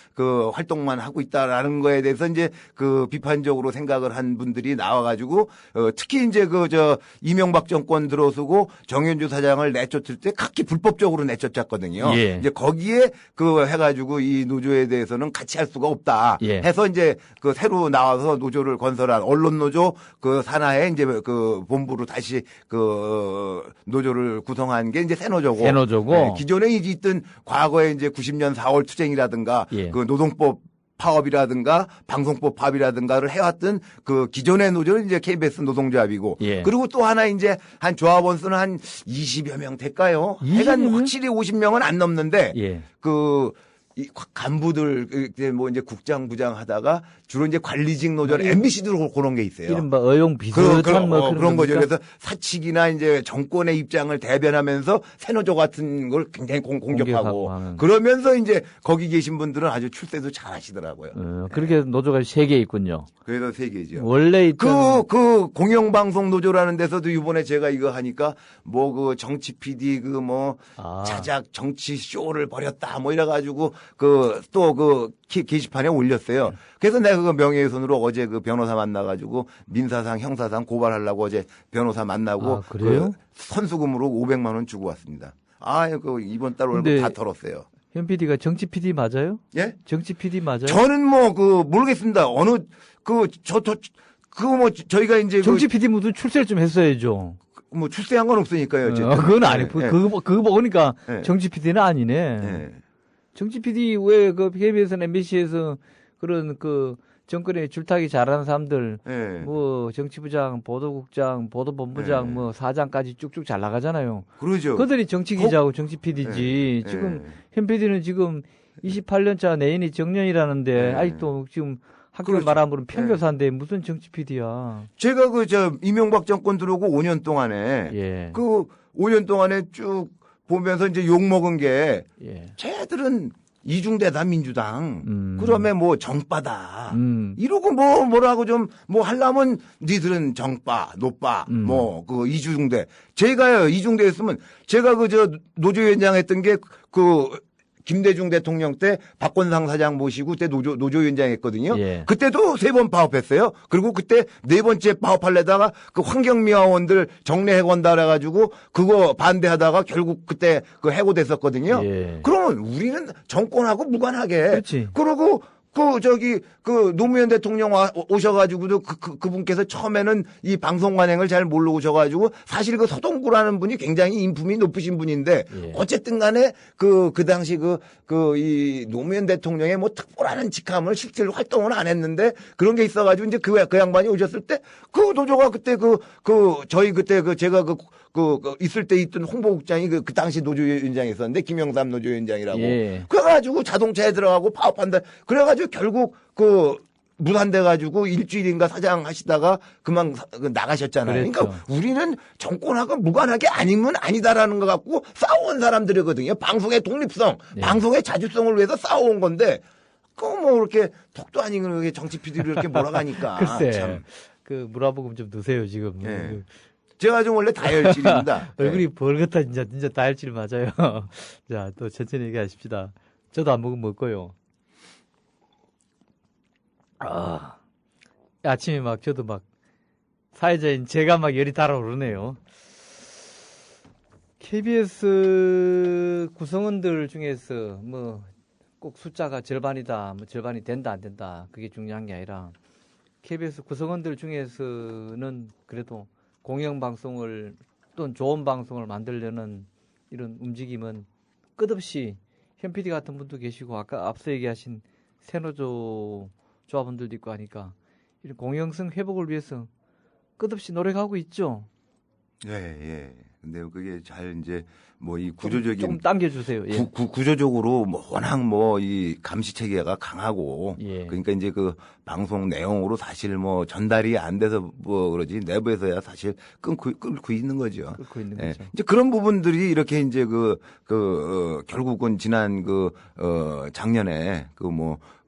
활동만 하고 있다라는 거에 대해서 이제 비판적으로 생각을 한 분들이 나와가지고, 특히 이제 이명박 정권 들어서고 정현주 사장을 내쫓을 때 각기 불법적으로 내쫓았거든요. 예. 이제 거기에 해가지고 이 노조에 대해서는 같이 할 수가 없다. 예. 해서 이제 새로 나와서 노조를 건설한 언론노조 산하에 이제 본부로 다시 노조를 구성한 게 이제 새노조고. 새노조고. 네, 기존에 있던 과거에 이제 90년 4월 투쟁이라든가 예. 노동법 파업이라든가 방송법 파업이라든가를 해왔던 기존의 노조는 이제 KBS 노동조합이고. 예. 그리고 또 하나 이제 한 조합원 수는 한 20여 명 될까요? 20여 하여간 명? 확실히 50명은 안 넘는데. 예. 이 간부들 이제 이제 국장 부장 하다가 주로 이제 관리직 노조는 MBC도 그런 게 있어요. 이른바 어용 비슷한 그런 거죠. 겁니까? 그래서 사측이나 이제 정권의 입장을 대변하면서 새노조 같은 걸 굉장히 공격하고 하는. 그러면서 이제 거기 계신 분들은 아주 출세도 잘 하시더라고요. 그렇게 노조가 3개 있군요. 그래서 3개죠. 원래 있던 공영방송 노조라는 데서도 이번에 제가 이거 하니까 정치 PD 자작 정치 쇼를 벌였다 이래가지고 게시판에 올렸어요. 그래서 내가 명예훼손으로 어제 변호사 만나가지고 민사상 형사상 고발하려고 어제 변호사 만나고 그래요? 선수금으로 500만 원 주고 왔습니다. 이번 달 월급 다 털었어요. 현 PD가 정치 PD 맞아요? 예? 정치 PD 맞아요? 저는 모르겠습니다. 저희가 이제 정치 PD 무슨 출세를 좀 했어야죠. 출세한 건 없으니까요. 그건 아니고 그거 보니까 정치 PD는 아니네. 예. 정치 PD 왜 KBS나 MBC에서 그런 그 정권에 줄타기 잘하는 사람들, 예. 뭐 정치부장, 보도국장, 보도본부장, 예. 뭐 사장까지 쭉쭉 잘 나가잖아요. 그러죠. 그들이 정치 기자고 정치 PD지. 예. 지금 예. 현 PD는 지금 28년차 내인이 정년이라는데 예. 아직도 지금 학교 그렇죠. 말하면 평교사인데 무슨 정치 PD야. 제가 이명박 정권 들어오고 5년 동안에 예. 그 5년 동안에 쭉 보면서 이제 욕 먹은 게 예. 쟤들은 이중대다 민주당. 그러면 뭐 정빠다. 이러고 뭐라고 좀 뭐 하려면 니들은 정빠, 노빠, 뭐 그 이중대. 제가요 이중대 했으면 제가 노조위원장 했던 게 김대중 대통령 때 박건상 사장 모시고 그때 노조위원장 했거든요. 예. 그때도 3번 파업했어요. 그리고 그때 4번째 파업하려다가 그 환경미화원들 정례해건다 그래가지고 그거 반대하다가 결국 그때 해고됐었거든요. 예. 그러면 우리는 정권하고 무관하게. 그렇지. 그러고 노무현 대통령 오셔가지고도 그분께서 처음에는 이 방송 관행을 잘 모르고 오셔가지고 사실 서동구라는 분이 굉장히 인품이 높으신 분인데 예. 어쨌든 간에 그 당시 이 노무현 대통령의 뭐 특보라는 직함을 실제로 활동을 안 했는데 그런 게 있어가지고 이제 그 양반이 오셨을 때 그 노조가 그때 저희 그때 제가 있을 때 있던 홍보국장이 그 당시 노조위원장이 있었는데 김영삼 노조위원장이라고. 예. 그래가지고 자동차에 들어가고 파업한다. 그래가지고 결국 무산돼가지고 일주일인가 사장 하시다가 그만 나가셨잖아요. 그랬죠. 그러니까 우리는 정권하고 무관하게 아니면 아니다라는 것 갖고 싸워온 사람들이거든요. 방송의 독립성, 예. 방송의 자주성을 위해서 싸워온 건데 이렇게 덕도 아닌 그렇게 정치 PD를 이렇게 몰아가니까. 글쎄. 참. 물어보금 좀 드세요, 지금. 예. 제가 좀 원래 다혈질입니다. 얼굴이 벌겋다, 진짜 다혈질 맞아요. 자, 또 천천히 얘기하십시다. 저도 안 먹으면 먹고요. 아침에 저도 사회자인 제가 열이 달아오르네요. KBS 구성원들 중에서 꼭 숫자가 절반이다, 절반이 된다, 안 된다. 그게 중요한 게 아니라 KBS 구성원들 중에서는 그래도 공영방송을 또는 좋은 방송을 만들려는 이런 움직임은 끝없이 현 PD 같은 분도 계시고 아까 앞서 얘기하신 새노조 조합원들도 있고 하니까 이런 공영성 회복을 위해서 끝없이 노력하고 있죠. 예. 근데 그게 잘 이제 이 구조적인 좀 당겨주세요. 예. 구조적으로 워낙 이 감시 체계가 강하고 예. 그러니까 이제 그 방송 내용으로 사실 전달이 안 돼서 그러지 내부에서야 사실 끊고 있는 거죠. 끊고 있는 예. 거죠. 이제 그런 부분들이 이렇게 이제 결국은 지난 작년에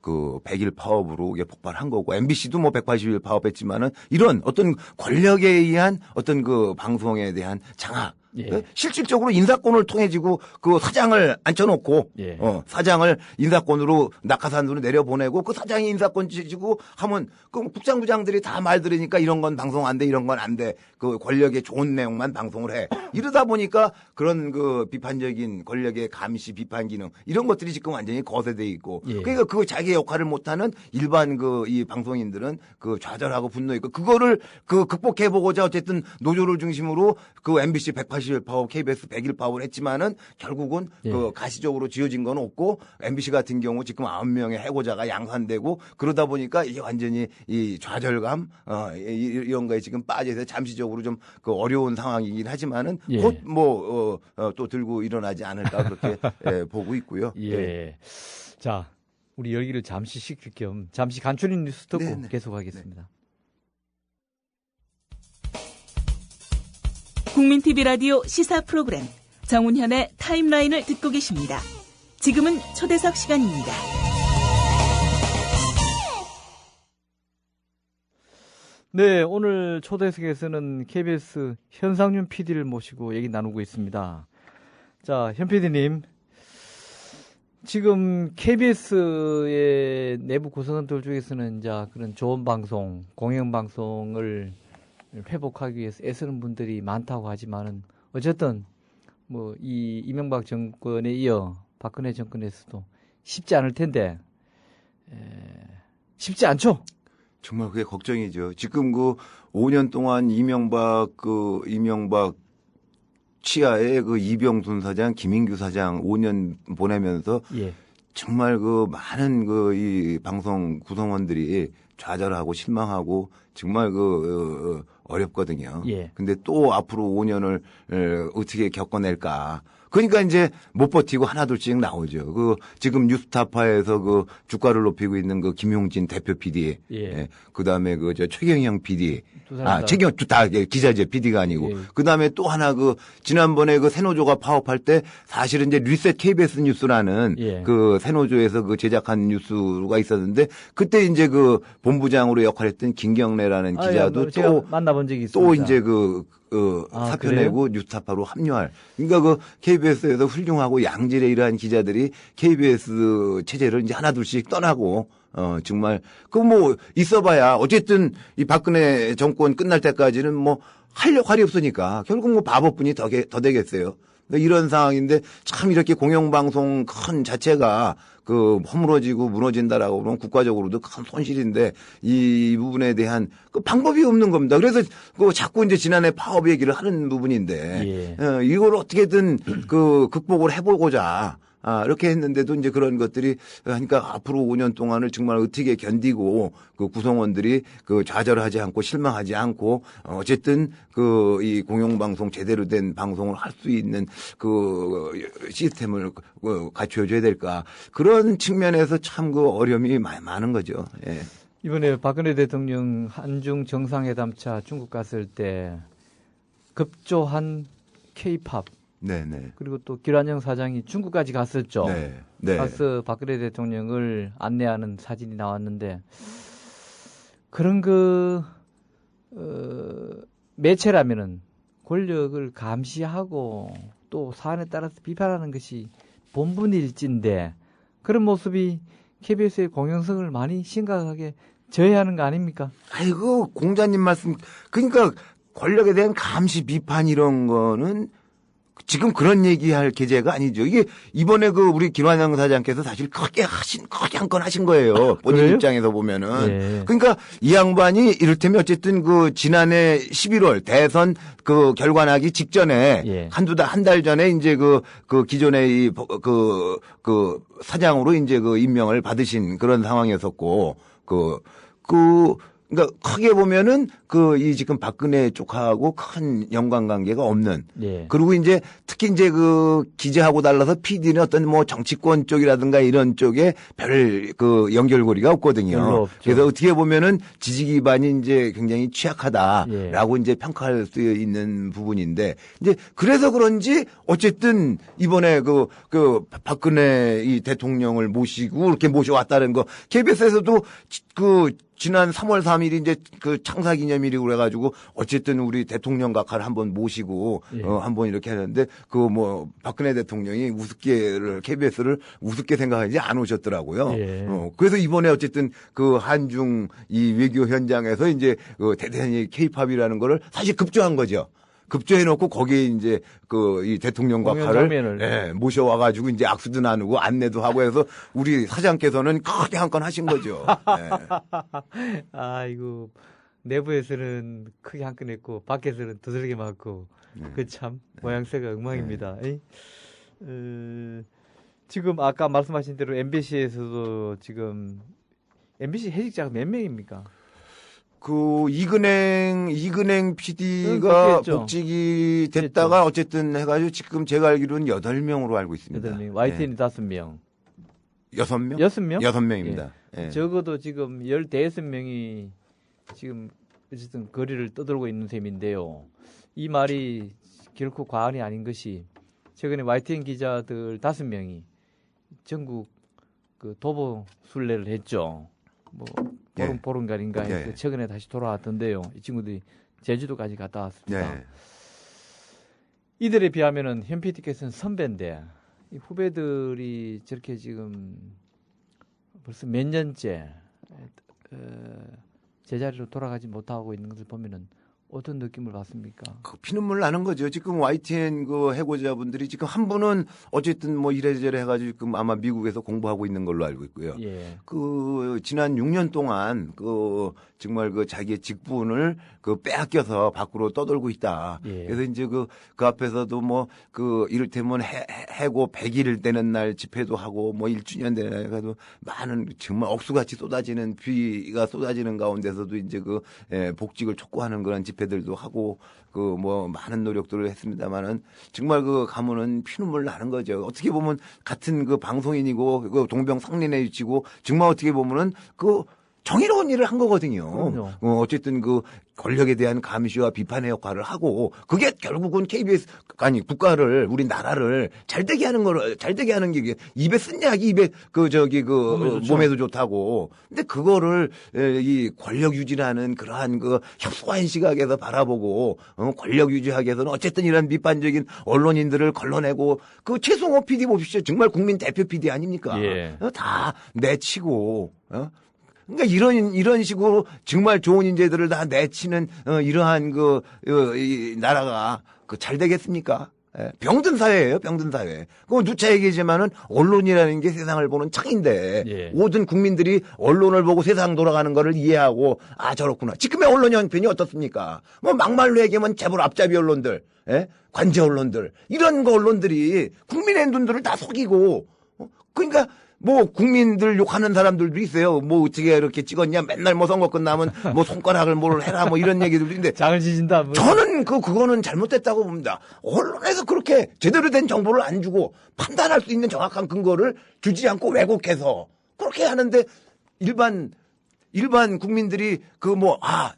100일 파업으로 이게 폭발한 거고 MBC도 180일 파업했지만은 이런 어떤 권력에 의한 어떤 방송에 대한 장악 예. 실질적으로 인사권을 통해지고 사장을 앉혀놓고 예. 사장을 인사권으로 낙하산으로 내려보내고 그 사장이 인사권 지고 하면 국장부장들이 다 말 들으니까 이런 건 방송 안 돼 이런 건 안 돼 권력의 좋은 내용만 방송을 해 이러다 보니까 그런 비판적인 권력의 감시 비판 기능 이런 것들이 지금 완전히 거세돼 있고 예. 그러니까 자기 역할을 못하는 일반 이 방송인들은 좌절하고 분노했고 그거를 극복해 보고자 어쨌든 노조를 중심으로 MBC 180일 파업, KBS 100일 파업을 했지만은 결국은 예. 가시적으로 지어진 건 없고 MBC 같은 경우 지금 9명의 해고자가 양산되고 그러다 보니까 이게 완전히 이 좌절감 이런 거에 지금 빠져서 잠시적으로 좀 어려운 상황이긴 하지만은 예. 곧 또 들고 일어나지 않을까 그렇게 보고 있고요. 예. 자, 우리 열기를 잠시 식힐 겸 잠시 간추린 뉴스 듣고 네네. 계속하겠습니다. 국민TV 라디오 시사 프로그램 정운현의 타임라인을 듣고 계십니다. 지금은 초대석 시간입니다. 네, 오늘 초대석에서는 KBS 현상윤 PD를 모시고 얘기 나누고 있습니다. 자, 현 PD님. 지금 KBS의 내부 구성원들 중에서는 이제 그런 좋은 방송, 공영방송을 회복하기 위해서 애쓰는 분들이 많다고 하지만은 어쨌든 이 이명박 정권에 이어 박근혜 정권에서도 쉽지 않을 텐데 쉽지 않죠? 정말 그게 걱정이죠. 지금 5년 동안 이명박 치하의 이병순 사장, 김인규 사장 5년 보내면서 예. 정말 그 많은 그 이 방송 구성원들이 좌절하고 실망하고 정말 어렵거든요. 예. 근데 또 앞으로 5년을 어떻게 겪어낼까. 그러니까 이제 못 버티고 하나둘씩 나오죠. 지금 뉴스타파에서 주가를 높이고 있는 김용진 대표 PD, 예. 그다음에 최경영 PD, 최경 다 기자죠. PD가 아니고. 예. 그다음에 또 하나 지난번에 새노조가 파업할 때 사실은 이제 리셋 KBS 뉴스라는 예. 새노조에서 제작한 뉴스가 있었는데 그때 이제 본부장으로 역할했던 김경래라는 기자도 제가 만나본 적이 있습니다. 또 이제 사표 내고 뉴스타파로 합류할. 그러니까 KBS에서 훌륭하고 양질의 이러한 기자들이 KBS 체제를 이제 하나둘씩 떠나고 정말 있어봐야 어쨌든 이 박근혜 정권 끝날 때까지는 할 역할이 없으니까 결국 바보뿐이 더 되겠어요. 이런 상황인데 참 이렇게 공영방송 큰 자체가 허물어지고 무너진다라고 그러면 국가적으로도 큰 손실인데 이 부분에 대한 방법이 없는 겁니다. 그래서 자꾸 이제 지난해 파업 얘기를 하는 부분인데 예. 이걸 어떻게든 극복을 해보고자 이렇게 했는데도 이제 그런 것들이 하니까 앞으로 5년 동안을 정말 어떻게 견디고 구성원들이 좌절하지 않고 실망하지 않고 어쨌든 이 공영방송 제대로 된 방송을 할 수 있는 시스템을 갖춰줘야 될까 그런 측면에서 참 어려움이 많은 거죠. 예. 이번에 박근혜 대통령 한중 정상회담차 중국 갔을 때 급조한 K-팝 네네. 그리고 또 길환영 사장이 중국까지 갔었죠. 네. 네. 가서 박근혜 대통령을 안내하는 사진이 나왔는데 그런 매체라면은 권력을 감시하고 또 사안에 따라서 비판하는 것이 본분일진데 그런 모습이 KBS의 공영성을 많이 심각하게 저해하는 거 아닙니까? 아이고 공자님 말씀 그러니까 권력에 대한 감시 비판 이런 거는 지금 그런 얘기할 계제가 아니죠. 이게 이번에 우리 김환영 사장께서 사실 크게 한 건 하신 거예요. 본인 그래요? 입장에서 보면은. 예. 그러니까 이 양반이 이를테면 어쨌든 지난해 11월 대선 결과나기 직전에 예. 한 달 전에 이제 기존의 사장으로 이제 임명을 받으신 그런 상황이었었고 그러니까 크게 보면은 이 지금 박근혜 쪽하고 큰 연관관계가 없는. 예. 그리고 이제 특히 이제 기자하고 달라서 PD는 어떤 정치권 쪽이라든가 이런 쪽에 별 연결고리가 없거든요. 별로 없죠. 그래서 어떻게 보면은 지지 기반이 이제 굉장히 취약하다라고 예. 이제 평가할 수 있는 부분인데 이제 그래서 그런지 어쨌든 이번에 박근혜 이 대통령을 모시고 이렇게 모셔왔다는 거 KBS에서도 지난 3월 3일이 이제 창사 기념일이고 그래가지고 어쨌든 우리 대통령 각하를 한번 모시고 예. 한번 이렇게 하는데 박근혜 대통령이 KBS를 우습게 생각하지 안 오셨더라고요. 예. 그래서 이번에 어쨌든 한중 이 외교 현장에서 이제 대단히 K-팝이라는 거를 사실 급조한 거죠. 급조해놓고 거기에 이제 이 대통령 각하를 모셔와가지고 이제 악수도 나누고 안내도 하고 해서 우리 사장께서는 크게 한 건 하신 거죠. 네. 아이고 내부에서는 크게 한 건 했고 밖에서는 두들겨 맞고 참 모양새가 엉망입니다. 지금 아까 말씀하신 대로 MBC에서도 지금 MBC 해직자가 몇 명입니까? 이근행 PD가 복직이 됐다가 어쨌든 해가지고 지금 제가 알기로는 8명으로 알고 있습니다. 8명, YTN이 5명. 6명? 6명? 6명입니다. 예. 예. 적어도 지금 15명이 지금 어쨌든 거리를 떠돌고 있는 셈인데요. 이 말이 결코 과언이 아닌 것이 최근에 YTN 기자들 5명이 전국 도보 순례를 했죠. 보름간인가 해서 최근에 다시 돌아왔던데요. 이 친구들이 제주도까지 갔다 왔습니다. 네. 이들에 비하면은 현 PD께서는 선배인데 이 후배들이 저렇게 지금 벌써 몇 년째 제자리로 돌아가지 못하고 있는 것을 보면은 어떤 느낌을 받습니까? 그 피눈물 나는 거죠. 지금 YTN 그 해고자분들이 지금 한 분은 어쨌든 뭐 이래저래 해가지고 지금 아마 미국에서 공부하고 있는 걸로 알고 있고요. 예. 그 지난 6년 동안 그 정말 그 자기의 직분을 그 빼앗겨서 밖으로 떠돌고 있다. 예. 그래서 이제 그 앞에서도 뭐 그 이를테면 해고 100일 되는 날 집회도 하고 뭐 1주년 되는 날 가도 많은 정말 억수같이 쏟아지는 비가 쏟아지는 가운데서도 이제 그 복직을 촉구하는 그런 집회들도 하고 그 뭐 많은 노력들을 했습니다만은 정말 그 가면은 피눈물 나는 거죠. 어떻게 보면 같은 그 방송인이고 그 동병상련에 위치고 정말 어떻게 보면은 그 정의로운 일을 한 거거든요. 어쨌든 그 권력에 대한 감시와 비판의 역할을 하고 그게 결국은 KBS 아니 국가를 우리 나라를 잘되게 하는 거를 잘되게 하는 게 입에 쓴 약이 입에 그 저기 그 몸에도 좋다고. 근데 그거를 이 권력 유지라는 그러한 그 협소한 시각에서 바라보고 권력 유지하기 위해서는 어쨌든 이런 비판적인 언론인들을 걸러내고 그 최승호 PD 보십시오. 정말 국민 대표 PD 아닙니까? 예. 다 내치고 그러니까 이런 식으로 정말 좋은 인재들을 다 내치는 이러한 이 나라가 잘 되겠습니까? 예. 병든 사회예요, 병든 사회. 그건 누차 얘기지만은 언론이라는 게 세상을 보는 창인데 예. 모든 국민들이 언론을 보고 세상 돌아가는 거를 이해하고 아 저렇구나. 지금의 언론 형편이 어떻습니까? 뭐 막말로 얘기하면 재벌 앞잡이 언론들, 예? 관제 언론들 이런 거 언론들이 국민의 눈들을 다 속이고 그러니까. 뭐 국민들 욕하는 사람들도 있어요. 뭐 어떻게 이렇게 찍었냐. 맨날 뭐 선거 끝나면 뭐 손가락을 뭘 해라 뭐 이런 얘기들도 있는데 장을 지진다. 뭐. 저는 그거는 잘못됐다고 봅니다. 언론에서 그렇게 제대로 된 정보를 안 주고 판단할 수 있는 정확한 근거를 주지 않고 왜곡해서 그렇게 하는데 일반 국민들이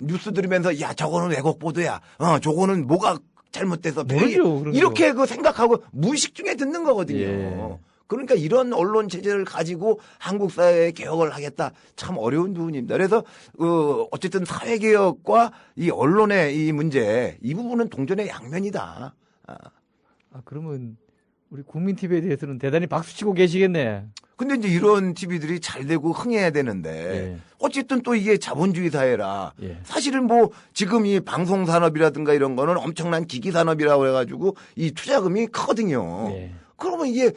뉴스 들으면서 야 저거는 왜곡 보도야. 저거는 뭐가 잘못돼서 모르죠, 이렇게 그 생각하고 무의식 중에 듣는 거거든요. 예. 그러니까 이런 언론 체제를 가지고 한국 사회의 개혁을 하겠다 참 어려운 부분입니다. 그래서 어쨌든 사회 개혁과 이 언론의 이 문제 이 부분은 동전의 양면이다. 그러면 우리 국민 TV에 대해서는 대단히 박수치고 계시겠네. 근데 이제 이런 TV들이 잘 되고 흥해야 되는데 예. 어쨌든 또 이게 자본주의 사회라 예. 사실은 뭐 지금 이 방송 산업이라든가 이런 거는 엄청난 기기 산업이라고 해가지고 이 투자금이 크거든요. 예. 그러면 이게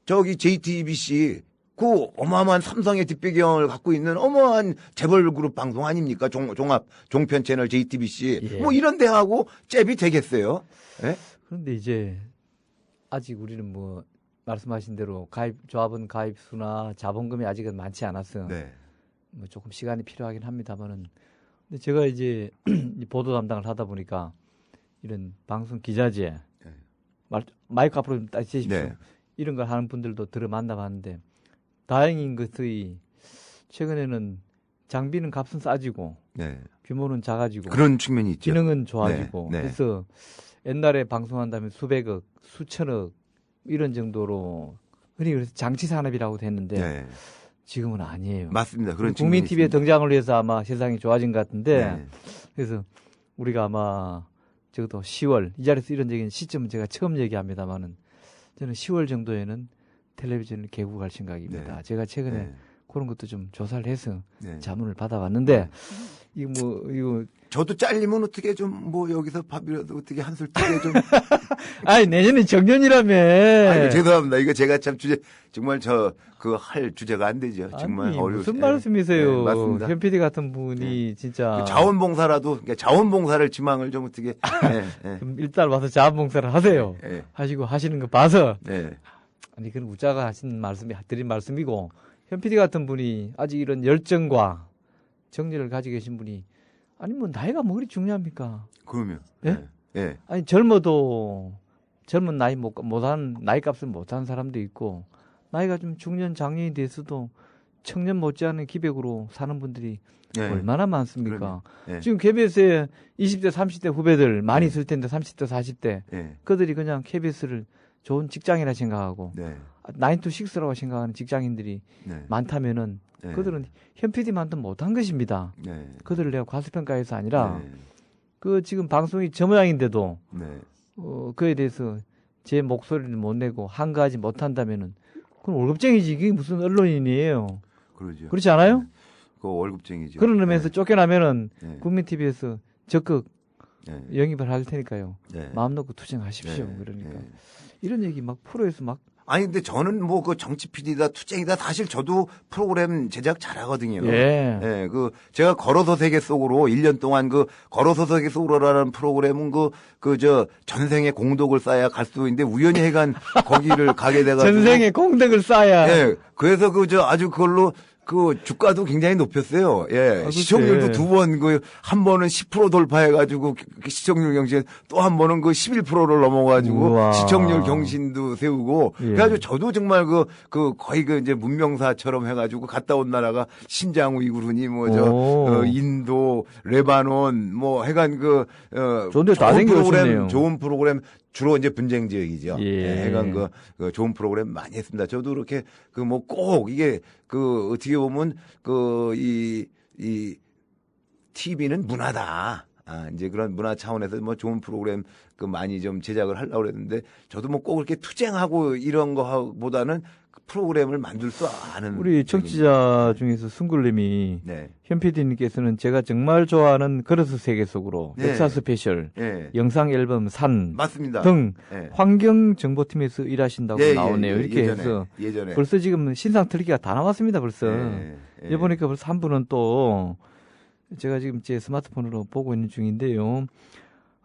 저기 JTBC 그 어마어마한 삼성의 뒷배경을 갖고 있는 어마어마한 재벌 그룹 방송 아닙니까? 종합 종편 채널 JTBC 예. 뭐 이런 데하고 잽이 되겠어요? 예? 그런데 이제 아직 우리는 뭐 말씀하신 대로 조합원 가입 수나 자본금이 아직은 많지 않았어요. 네. 뭐 조금 시간이 필요하긴 합니다만은 근데 제가 이제 이 보도 담당을 하다 보니까 이런 방송 기자재 마이크 앞으로 좀 따주십시오. 네. 이런 걸 하는 분들도 들어 만나봤는데 다행인 것이 최근에는 장비는 값은 싸지고 네. 규모는 작아지고 그런 측면이 있죠. 기능은 좋아지고 네. 네. 그래서 옛날에 방송한다면 수백억, 수천억 이런 정도로 흔히 그래서 장치 산업이라고 됐는데 네. 지금은 아니에요. 맞습니다. 그런 국민 측면이 TV의 있습니다. 등장을 위해서 아마 세상이 좋아진 것 같은데 네. 그래서 우리가 아마 적어도 10월 이 자리에서 이런 얘기는 시점은 제가 처음 얘기합니다만은 저는 10월 정도에는 텔레비전을 개국할 생각입니다. 네. 제가 최근에 네. 그런 것도 좀 조사를 해서 네. 자문을 받아봤는데 이거 저도 잘리면 어떻게 좀 뭐 여기서 밥이라도 어떻게 한술 뜨게 좀. 아니 내년은 정년이라며. 아이고, 죄송합니다. 이거 제가 참 정말 할 주제가 안 되죠. 정말 아니, 어려워. 무슨 말씀이세요? 네, 맞습니다. 현 PD 같은 분이 진짜 그 자원봉사라도 그러니까 자원봉사를 지망을 좀 어떻게. 그럼 일단 와서 자원봉사를 하세요. 네. 하시고 하시는 거 봐서 네. 아니 그건 우자가 드린 말씀이고 현 PD 같은 분이 아직 이런 열정과 정열을 가지고 계신 분이 아니 뭐 나이가 뭐 그리 중요합니까? 그러면. 예? 예. 아니 젊은 나이 못한 나이값을 못하는 사람도 있고 나이가 좀 중년 장년이 돼서도 청년 못지않은 기백으로 사는 분들이 예. 얼마나 많습니까? 예. 지금 KBS에 20대 30대 후배들 많이 있을 텐데 30대 40대 예. 그들이 그냥 KBS를 좋은 직장이라 생각하고 네. 9to6라고 생각하는 직장인들이 네. 많다면은 네. 그들은 현 PD만도 못한 것입니다. 네. 그들을 내가 과소평가해서 아니라 네. 그 지금 방송이 저 모양인데도 네. 그에 대해서 제 목소리를 못 내고 한가하지 못한다면은 그건 월급쟁이지 이게 무슨 언론인이에요. 그러죠. 그렇지 않아요? 그 월급쟁이죠. 그런 의미에서 네. 쫓겨나면은 네. 국민 TV에서 적극 네. 영입을 할 테니까요. 네. 마음 놓고 투쟁하십시오. 네. 그러니까 네. 이런 얘기 막 프로에서 막 아니 근데 저는 뭐 그 정치 PD다 투쟁이다 사실 저도 프로그램 제작 잘하거든요. 예. 예, 그 제가 걸어서 세계 속으로 1년 동안 그 걸어서 세계 속으로라는 프로그램은 저 전생에 공덕을 쌓아야 갈 수 있는데 우연히 해간 거기를 가게 돼가지고 전생에 공덕을 쌓아야. 예, 그래서 아주 그걸로 그 주가도 굉장히 높였어요. 예. 시청률도 두 번, 한 번은 10% 돌파해가지고 시청률 경신, 또 한 번은 11%를 넘어가지고 우와. 시청률 경신도 세우고. 예. 그래가지고 저도 정말 거의 이제 문명사처럼 해가지고 갔다 온 나라가 신장 우이구르니 인도, 레바논, 해간 좋은데 다 생겨오셨네요. 좋은 프로그램 주로 이제 분쟁 지역이죠. 예. 예, 해간 좋은 프로그램 많이 했습니다. 저도 그렇게 꼭 이게 어떻게 보면 이 TV는 문화다. 이제 그런 문화 차원에서 좋은 프로그램 많이 좀 제작을 하려고 그랬는데 저도 꼭 그렇게 투쟁하고 이런 거보다는 프로그램을 만들 수 아는 우리 청취자 중에서 승굴님이 네. 현 PD님께서는 제가 정말 좋아하는 걸어서 세계 속으로 네. 역사 스페셜 네. 영상 앨범 산 맞습니다. 등 네. 환경정보팀에서 일하신다고 나오네요. 이렇게 해서 예전에 벌써 지금 신상 틀기가 다 나왔습니다. 벌써 네. 이제 보니까 벌써 한 분은 또 제가 지금 제 스마트폰으로 보고 있는 중인데요.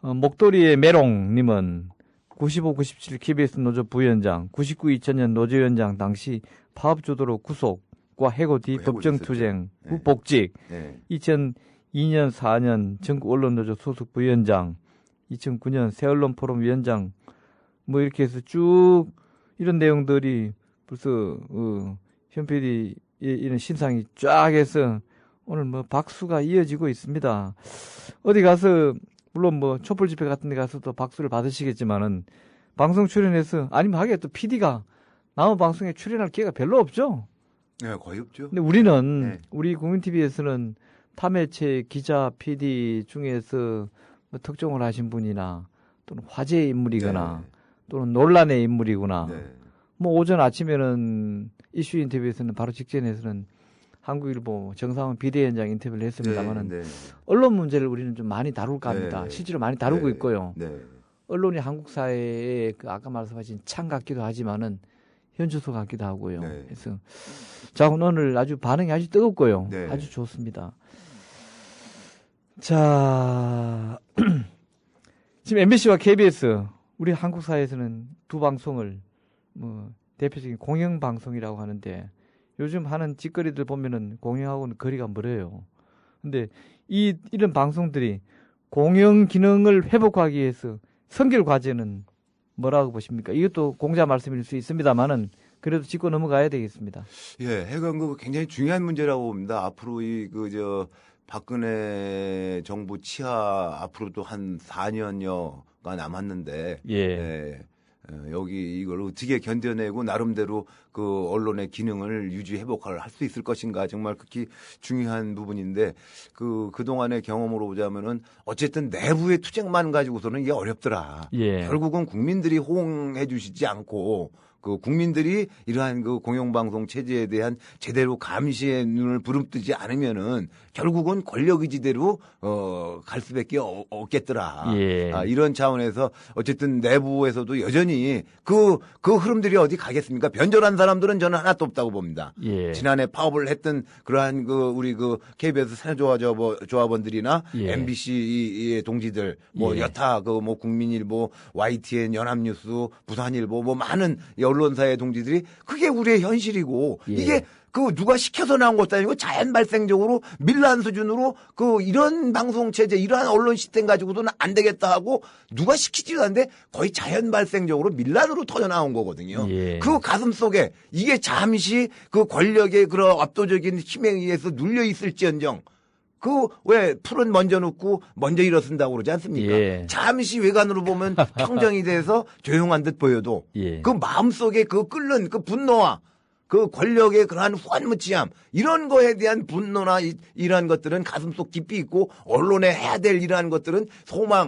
목도리의 메롱님은 95, 97 KBS 노조 부위원장, 99, 2000년 노조위원장 당시 파업주도로 구속과 해고 뒤 법정투쟁 후 네. 복직, 네. 2002년, 4년 전국 언론노조 소속 부위원장, 2009년 새언론 포럼 위원장, 이렇게 해서 쭉 이런 내용들이 벌써 현 PD의 이런 신상이 쫙 해서 오늘 박수가 이어지고 있습니다. 어디 가서 물론 촛불 집회 같은 데 가서도 박수를 받으시겠지만은 방송 출연해서 아니면 하기에 또 PD가 남은 방송에 출연할 기회가 별로 없죠. 네, 거의 없죠. 근데 우리는 네. 우리 국민TV에서는 타매체 기자 PD 중에서 특종을 하신 분이나 또는 화제의 인물이거나 네. 또는 논란의 인물이거나 네. 오전 아침에는 이슈 인터뷰에서는 바로 직전에서는 한국일보 정상훈 비대위원장 인터뷰를 했습니다만은 네. 언론 문제를 우리는 좀 많이 다룰까 합니다. 네. 실제로 많이 다루고 네. 있고요. 네. 언론이 한국 사회의 아까 말씀하신 창 같기도 하지만은 현주소 같기도 하고요. 네. 그래서 자 오늘 아주 반응이 아주 뜨겁고요. 네. 아주 좋습니다. 자 지금 MBC와 KBS 우리 한국 사회에서는 두 방송을 대표적인 공영 방송이라고 하는데 요즘 하는 짓거리들 보면은 공영하고는 거리가 멀어요. 근데 이런 방송들이 공영 기능을 회복하기 위해서 선결 과제는 뭐라고 보십니까? 이것도 공자 말씀일 수 있습니다만은 그래도 짚고 넘어가야 되겠습니다. 예, 해관 굉장히 중요한 문제라고 봅니다. 앞으로 박근혜 정부 치하 앞으로도 한 4년여가 남았는데 예. 여기 이걸 어떻게 견뎌내고 나름대로 언론의 기능을 회복할 수 있을 것인가 정말 극히 중요한 부분인데 그동안의 경험으로 보자면은 어쨌든 내부의 투쟁만 가지고서는 이게 어렵더라. 예. 결국은 국민들이 호응해 주시지 않고 국민들이 이러한 공영방송 체제에 대한 제대로 감시의 눈을 부릅뜨지 않으면은 결국은 권력의지대로 갈 수밖에 없겠더라. 예. 이런 차원에서 어쨌든 내부에서도 여전히 그 흐름들이 어디 가겠습니까? 변절한 사람들은 저는 하나도 없다고 봅니다. 예. 지난해 파업을 했던 그러한 우리 KBS 사내조합원들이나 예. MBC의 동지들 예. 여타 국민일보, YTN, 연합뉴스, 부산일보 많은 언론사의 동지들이 그게 우리의 현실이고 예. 이게 누가 시켜서 나온 것도 아니고 자연 발생적으로 밀란 수준으로 이런 방송 체제, 이러한 언론 시스템 가지고도는 안 되겠다 하고 누가 시키지도 않는데 거의 자연 발생적으로 밀란으로 터져 나온 거거든요. 예. 그 가슴 속에 이게 잠시 권력의 그런 압도적인 힘에 의해서 눌려 있을지언정 왜 풀은 먼저 눕고 먼저 일어선다고 그러지 않습니까? 예. 잠시 외관으로 보면 평정이 돼서 조용한 듯 보여도 예. 마음속에 끓는 분노와 권력의 그러한 후한무치함 이런 거에 대한 분노나 이러한 것들은 가슴속 깊이 있고 언론에 해야 될 이러한 것들은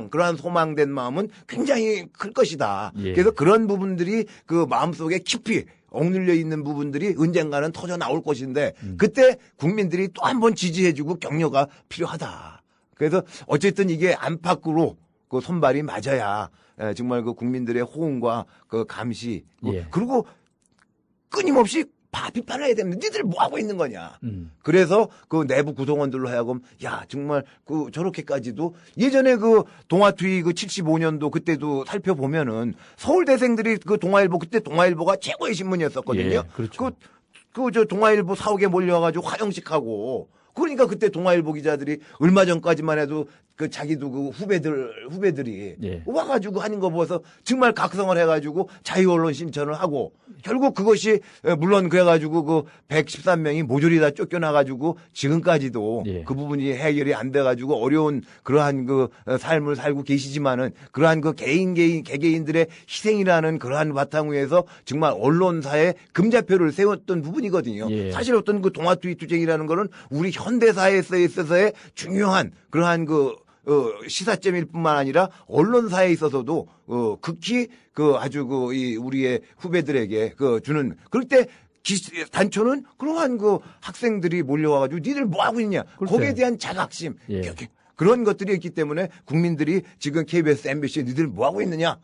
그러한 소망된 마음은 굉장히 클 것이다. 예. 그래서 그런 부분들이 마음속에 깊이 억눌려 있는 부분들이 언젠가는 터져 나올 것인데 그때 국민들이 또 한 번 지지해주고 격려가 필요하다. 그래서 어쨌든 이게 안팎으로 그 손발이 맞아야 정말 그 국민들의 호응과 그 감시 예. 그리고 끊임없이 비판을 해야 됩니다. 니들 뭐 하고 있는 거냐. 그래서 그 내부 구성원들로 하여금 야 정말 그 저렇게까지도 예전에 그 동아투이 그 75년도 그때도 살펴보면은 서울대생들이 그 동아일보 그때 동아일보가 최고의 신문이었었거든요. 예, 그렇죠. 저 동아일보 사옥에 몰려가지고 화형식하고 그러니까 그때 동아일보 기자들이 얼마 전까지만 해도 그 자기도 그 후배들이 예. 와가지고 하는 거 보고서 정말 각성을 해가지고 자유언론 신청을 하고 결국 그것이 물론 그래가지고 그 113명이 모조리 다 쫓겨나가지고 지금까지도 예. 그 부분이 해결이 안 돼가지고 어려운 그러한 그 삶을 살고 계시지만은 그러한 그 개개인들의 희생이라는 그러한 바탕 위에서 정말 언론사에 금자표를 세웠던 부분이거든요. 예. 사실 어떤 그 동아투이 투쟁이라는 거는 우리 현대사에 있어서의 중요한 그러한 그 시사점일 뿐만 아니라 언론사에 있어서도 극히 그 아주 그 이 우리의 후배들에게 그 주는 그럴 때 단초는 그러한 그 학생들이 몰려와가지고 니들 뭐 하고 있냐 글쎄. 거기에 대한 자각심 예. 그런 것들이 있기 때문에 국민들이 지금 KBS, MBC 니들 뭐 하고 있느냐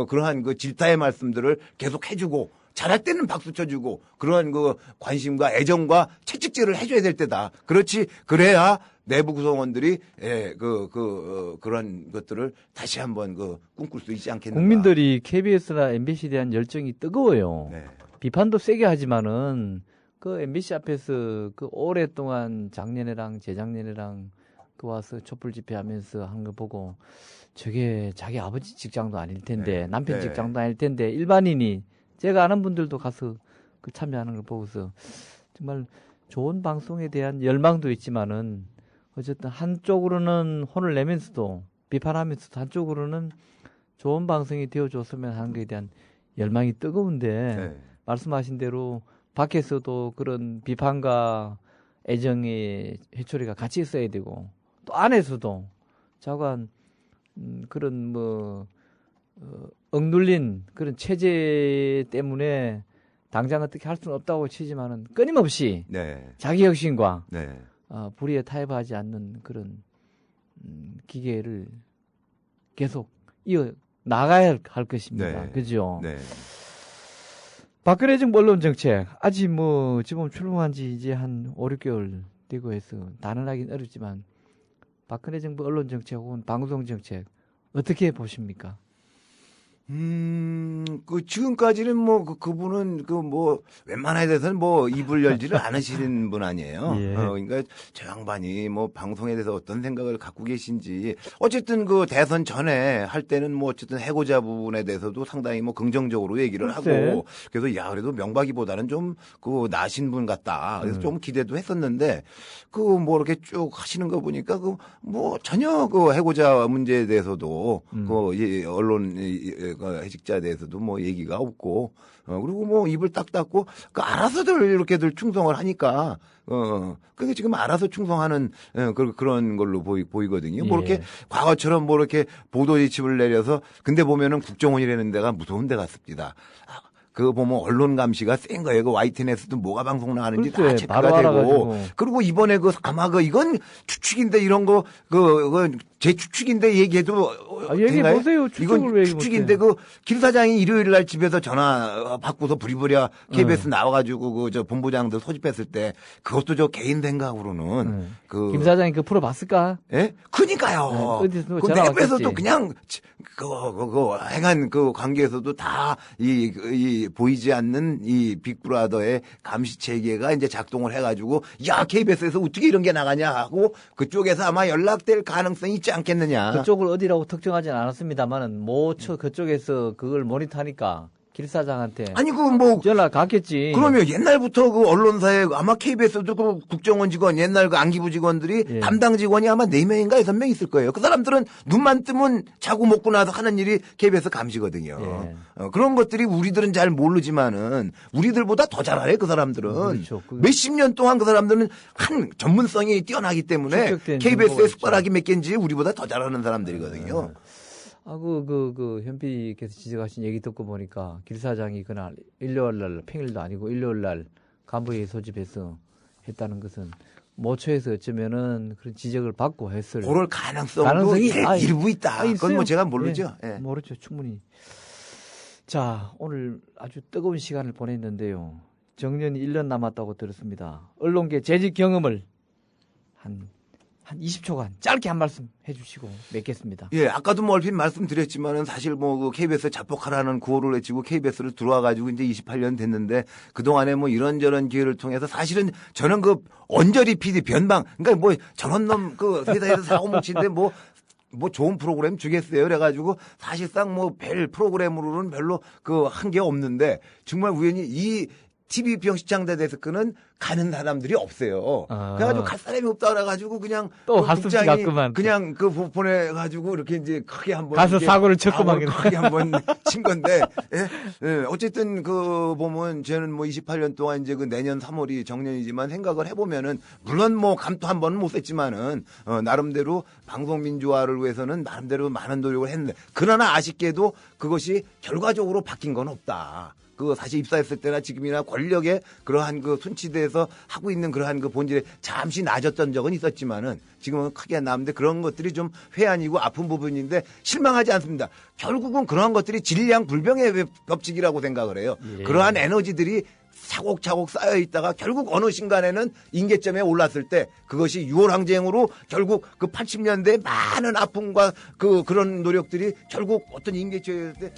그러한 그 질타의 말씀들을 계속 해주고 잘할 때는 박수 쳐주고 그러한 그 관심과 애정과 채찍질을 해줘야 될 때다. 그렇지 그래야 내부 구성원들이 그런 것들을 다시 한번 꿈꿀 수 있지 않겠는가. 국민들이 KBS나 MBC에 대한 열정이 뜨거워요. 네. 비판도 세게 하지만은 그 MBC 앞에서 그 오랫동안 작년에랑 재작년에랑 그 와서 촛불 집회하면서 하는 거 보고 저게 자기 아버지 직장도 아닐 텐데 네. 남편 네. 직장도 아닐 텐데 일반인이 제가 아는 분들도 가서 그 참여하는 걸 보고서 정말 좋은 방송에 대한 열망도 있지만은 어쨌든 한쪽으로는 혼을 내면서도 비판하면서도 한쪽으로는 좋은 방송이 되어줬으면 하는 것에 대한 열망이 뜨거운데 네. 말씀하신 대로 밖에서도 그런 비판과 애정의 회초리가 같이 있어야 되고 또 안에서도 자관 그런 억눌린 그런 체제 때문에 당장 어떻게 할 수는 없다고 치지만은 끊임없이 네. 자기 혁신과 네. 불의에 타협하지 않는 그런 기계를 계속 이어 나가야 할 것입니다. 네. 그죠? 네. 박근혜 정부 언론 정책 아직 지금 출범한 지 이제 한 5, 6개월 되고 해서 단언하기는 어렵지만 박근혜 정부 언론 정책 혹은 방송 정책 어떻게 보십니까? 지금까지는 그분은 웬만하에 대해서는 입을 열지를 않으시는 분 아니에요. 예. 그러니까 저 양반이 방송에 대해서 어떤 생각을 갖고 계신지 어쨌든 그 대선 전에 할 때는 어쨌든 해고자 부분에 대해서도 상당히 긍정적으로 얘기를 글쎄. 하고 그래서 그래도 명박이보다는 좀 나신 분 같다. 그래서 좀 기대도 했었는데 이렇게 쭉 하시는 거 보니까 전혀 해고자 문제에 대해서도 언론 해직자에 대해서도 얘기가 없고 그리고 입을 딱 닫고 알아서들 이렇게들 충성을 하니까 그게 지금 알아서 충성하는 그런 걸로 보이거든요. 예. 이렇게 과거처럼 이렇게 보도 지침을 내려서 근데 보면은 국정원이라는 데가 무서운 데 같습니다. 그거 보면 언론 감시가 센 거예요. 그 YTN에서도 뭐가 방송 나가는지 다 글쎄, 체크가 바로 되고. 알아가지고. 그리고 이번에 아마 이건 추측인데 이런 거 제 추측인데 얘기해도 얘기해 되나요? 보세요. 추측을 이건 왜 얘기 추측인데 못해요? 김 사장이 일요일 날 집에서 전화 받고서 부리부랴 KBS 나와가지고 저 본부장들 소집했을 때 그것도 저 개인 생각으로는 김 사장이 그 프로 봤을까? 예? 그니까요. 어디서 그 전화 내부에서도 왔겠지. 그냥 행한 관계에서도 다 이 보이지 않는 이 빅브라더의 감시 체계가 이제 작동을 해가지고 야 KBS에서 어떻게 이런 게 나가냐 하고 그쪽에서 아마 연락될 가능성이 있지 않겠느냐. 그쪽을 어디라고 특정하진 않았습니다만은 그쪽에서 그걸 모니터하니까 길 사장한테 아니 전화 갔겠지. 그러면 옛날부터 언론사에 아마 KBS도 국정원 직원 옛날 안기부 직원들이 예. 담당 직원이 아마 4명인가 6명 있을 거예요. 그 사람들은 눈만 뜨면 자고 먹고 나서 하는 일이 KBS 감시거든요. 예. 그런 것들이 우리들은 잘 모르지만은 우리들보다 더 잘 알아요. 그 사람들은. 그렇죠. 몇십 년 동안 그 사람들은 한 전문성이 뛰어나기 때문에 축적된 KBS의 정보가 숟가락이 몇 개인지 우리보다 더 잘하는 사람들이거든요. 현피께서 지적하신 얘기 듣고 보니까 길 사장이 그날 일요일 날 평일도 아니고 일요일 날 간부회의 소집해서 했다는 것은 모처에서 어쩌면은 그런 지적을 받고 했을 그럴 가능성이 일부 있다. 그건 뭐 제가 모르죠. 예, 예. 모르죠. 충분히. 자, 오늘 아주 뜨거운 시간을 보냈는데요. 정년이 1년 남았다고 들었습니다. 언론계 재직 경험을 한 20초간 짧게 한 말씀 해주시고 맺겠습니다. 예, 아까도 뭐 얼핏 말씀드렸지만은 사실 뭐 그 KBS 자폭하라는 구호를 외치고 KBS를 들어와가지고 이제 28년 됐는데 그동안에 뭐 이런저런 기회를 통해서 사실은 저는 그 언저리 PD 변방, 그러니까 뭐 저런 놈 그 회사에서 사고 뭉치는데 뭐 좋은 프로그램 주겠어요. 그래가지고 사실상 뭐 별 프로그램으로는 별로 그 한 게 없는데 정말 우연히 이 TV병 시청자 데스크는 가는 사람들이 없어요. 그래가지고 갈 사람이 없다 그래가지고 그냥 또 국장이 갔구만. 그냥 그 보내가지고 이렇게 이제 크게 한번 가서 사고를 쳤구만. 크게 한번 친 건데 예? 예, 어쨌든 그 보면 저는 뭐 28년 동안 이제 그 내년 3월이 정년이지만 생각을 해보면은 물론 뭐 감도 한 번은 못 했지만은 나름대로 방송 민주화를 위해서는 나름대로 많은 노력을 했는데 그러나 아쉽게도 그것이 결과적으로 바뀐 건 없다. 그 사실 입사했을 때나 지금이나 권력의 그러한 그 순치대에서 하고 있는 그러한 그 본질에 잠시 낮았던 적은 있었지만은 지금은 크게 남는데 그런 것들이 좀 회한이고 아픈 부분인데 실망하지 않습니다. 결국은 그러한 것들이 질량 불병의 법칙이라고 생각을 해요. 예. 그러한 에너지들이 차곡차곡 쌓여 있다가 결국 어느 순간에는 임계점에 올랐을 때 그것이 6월 항쟁으로 결국 그 80년대 많은 아픔과 그런 노력들이 결국 어떤 임계점에 때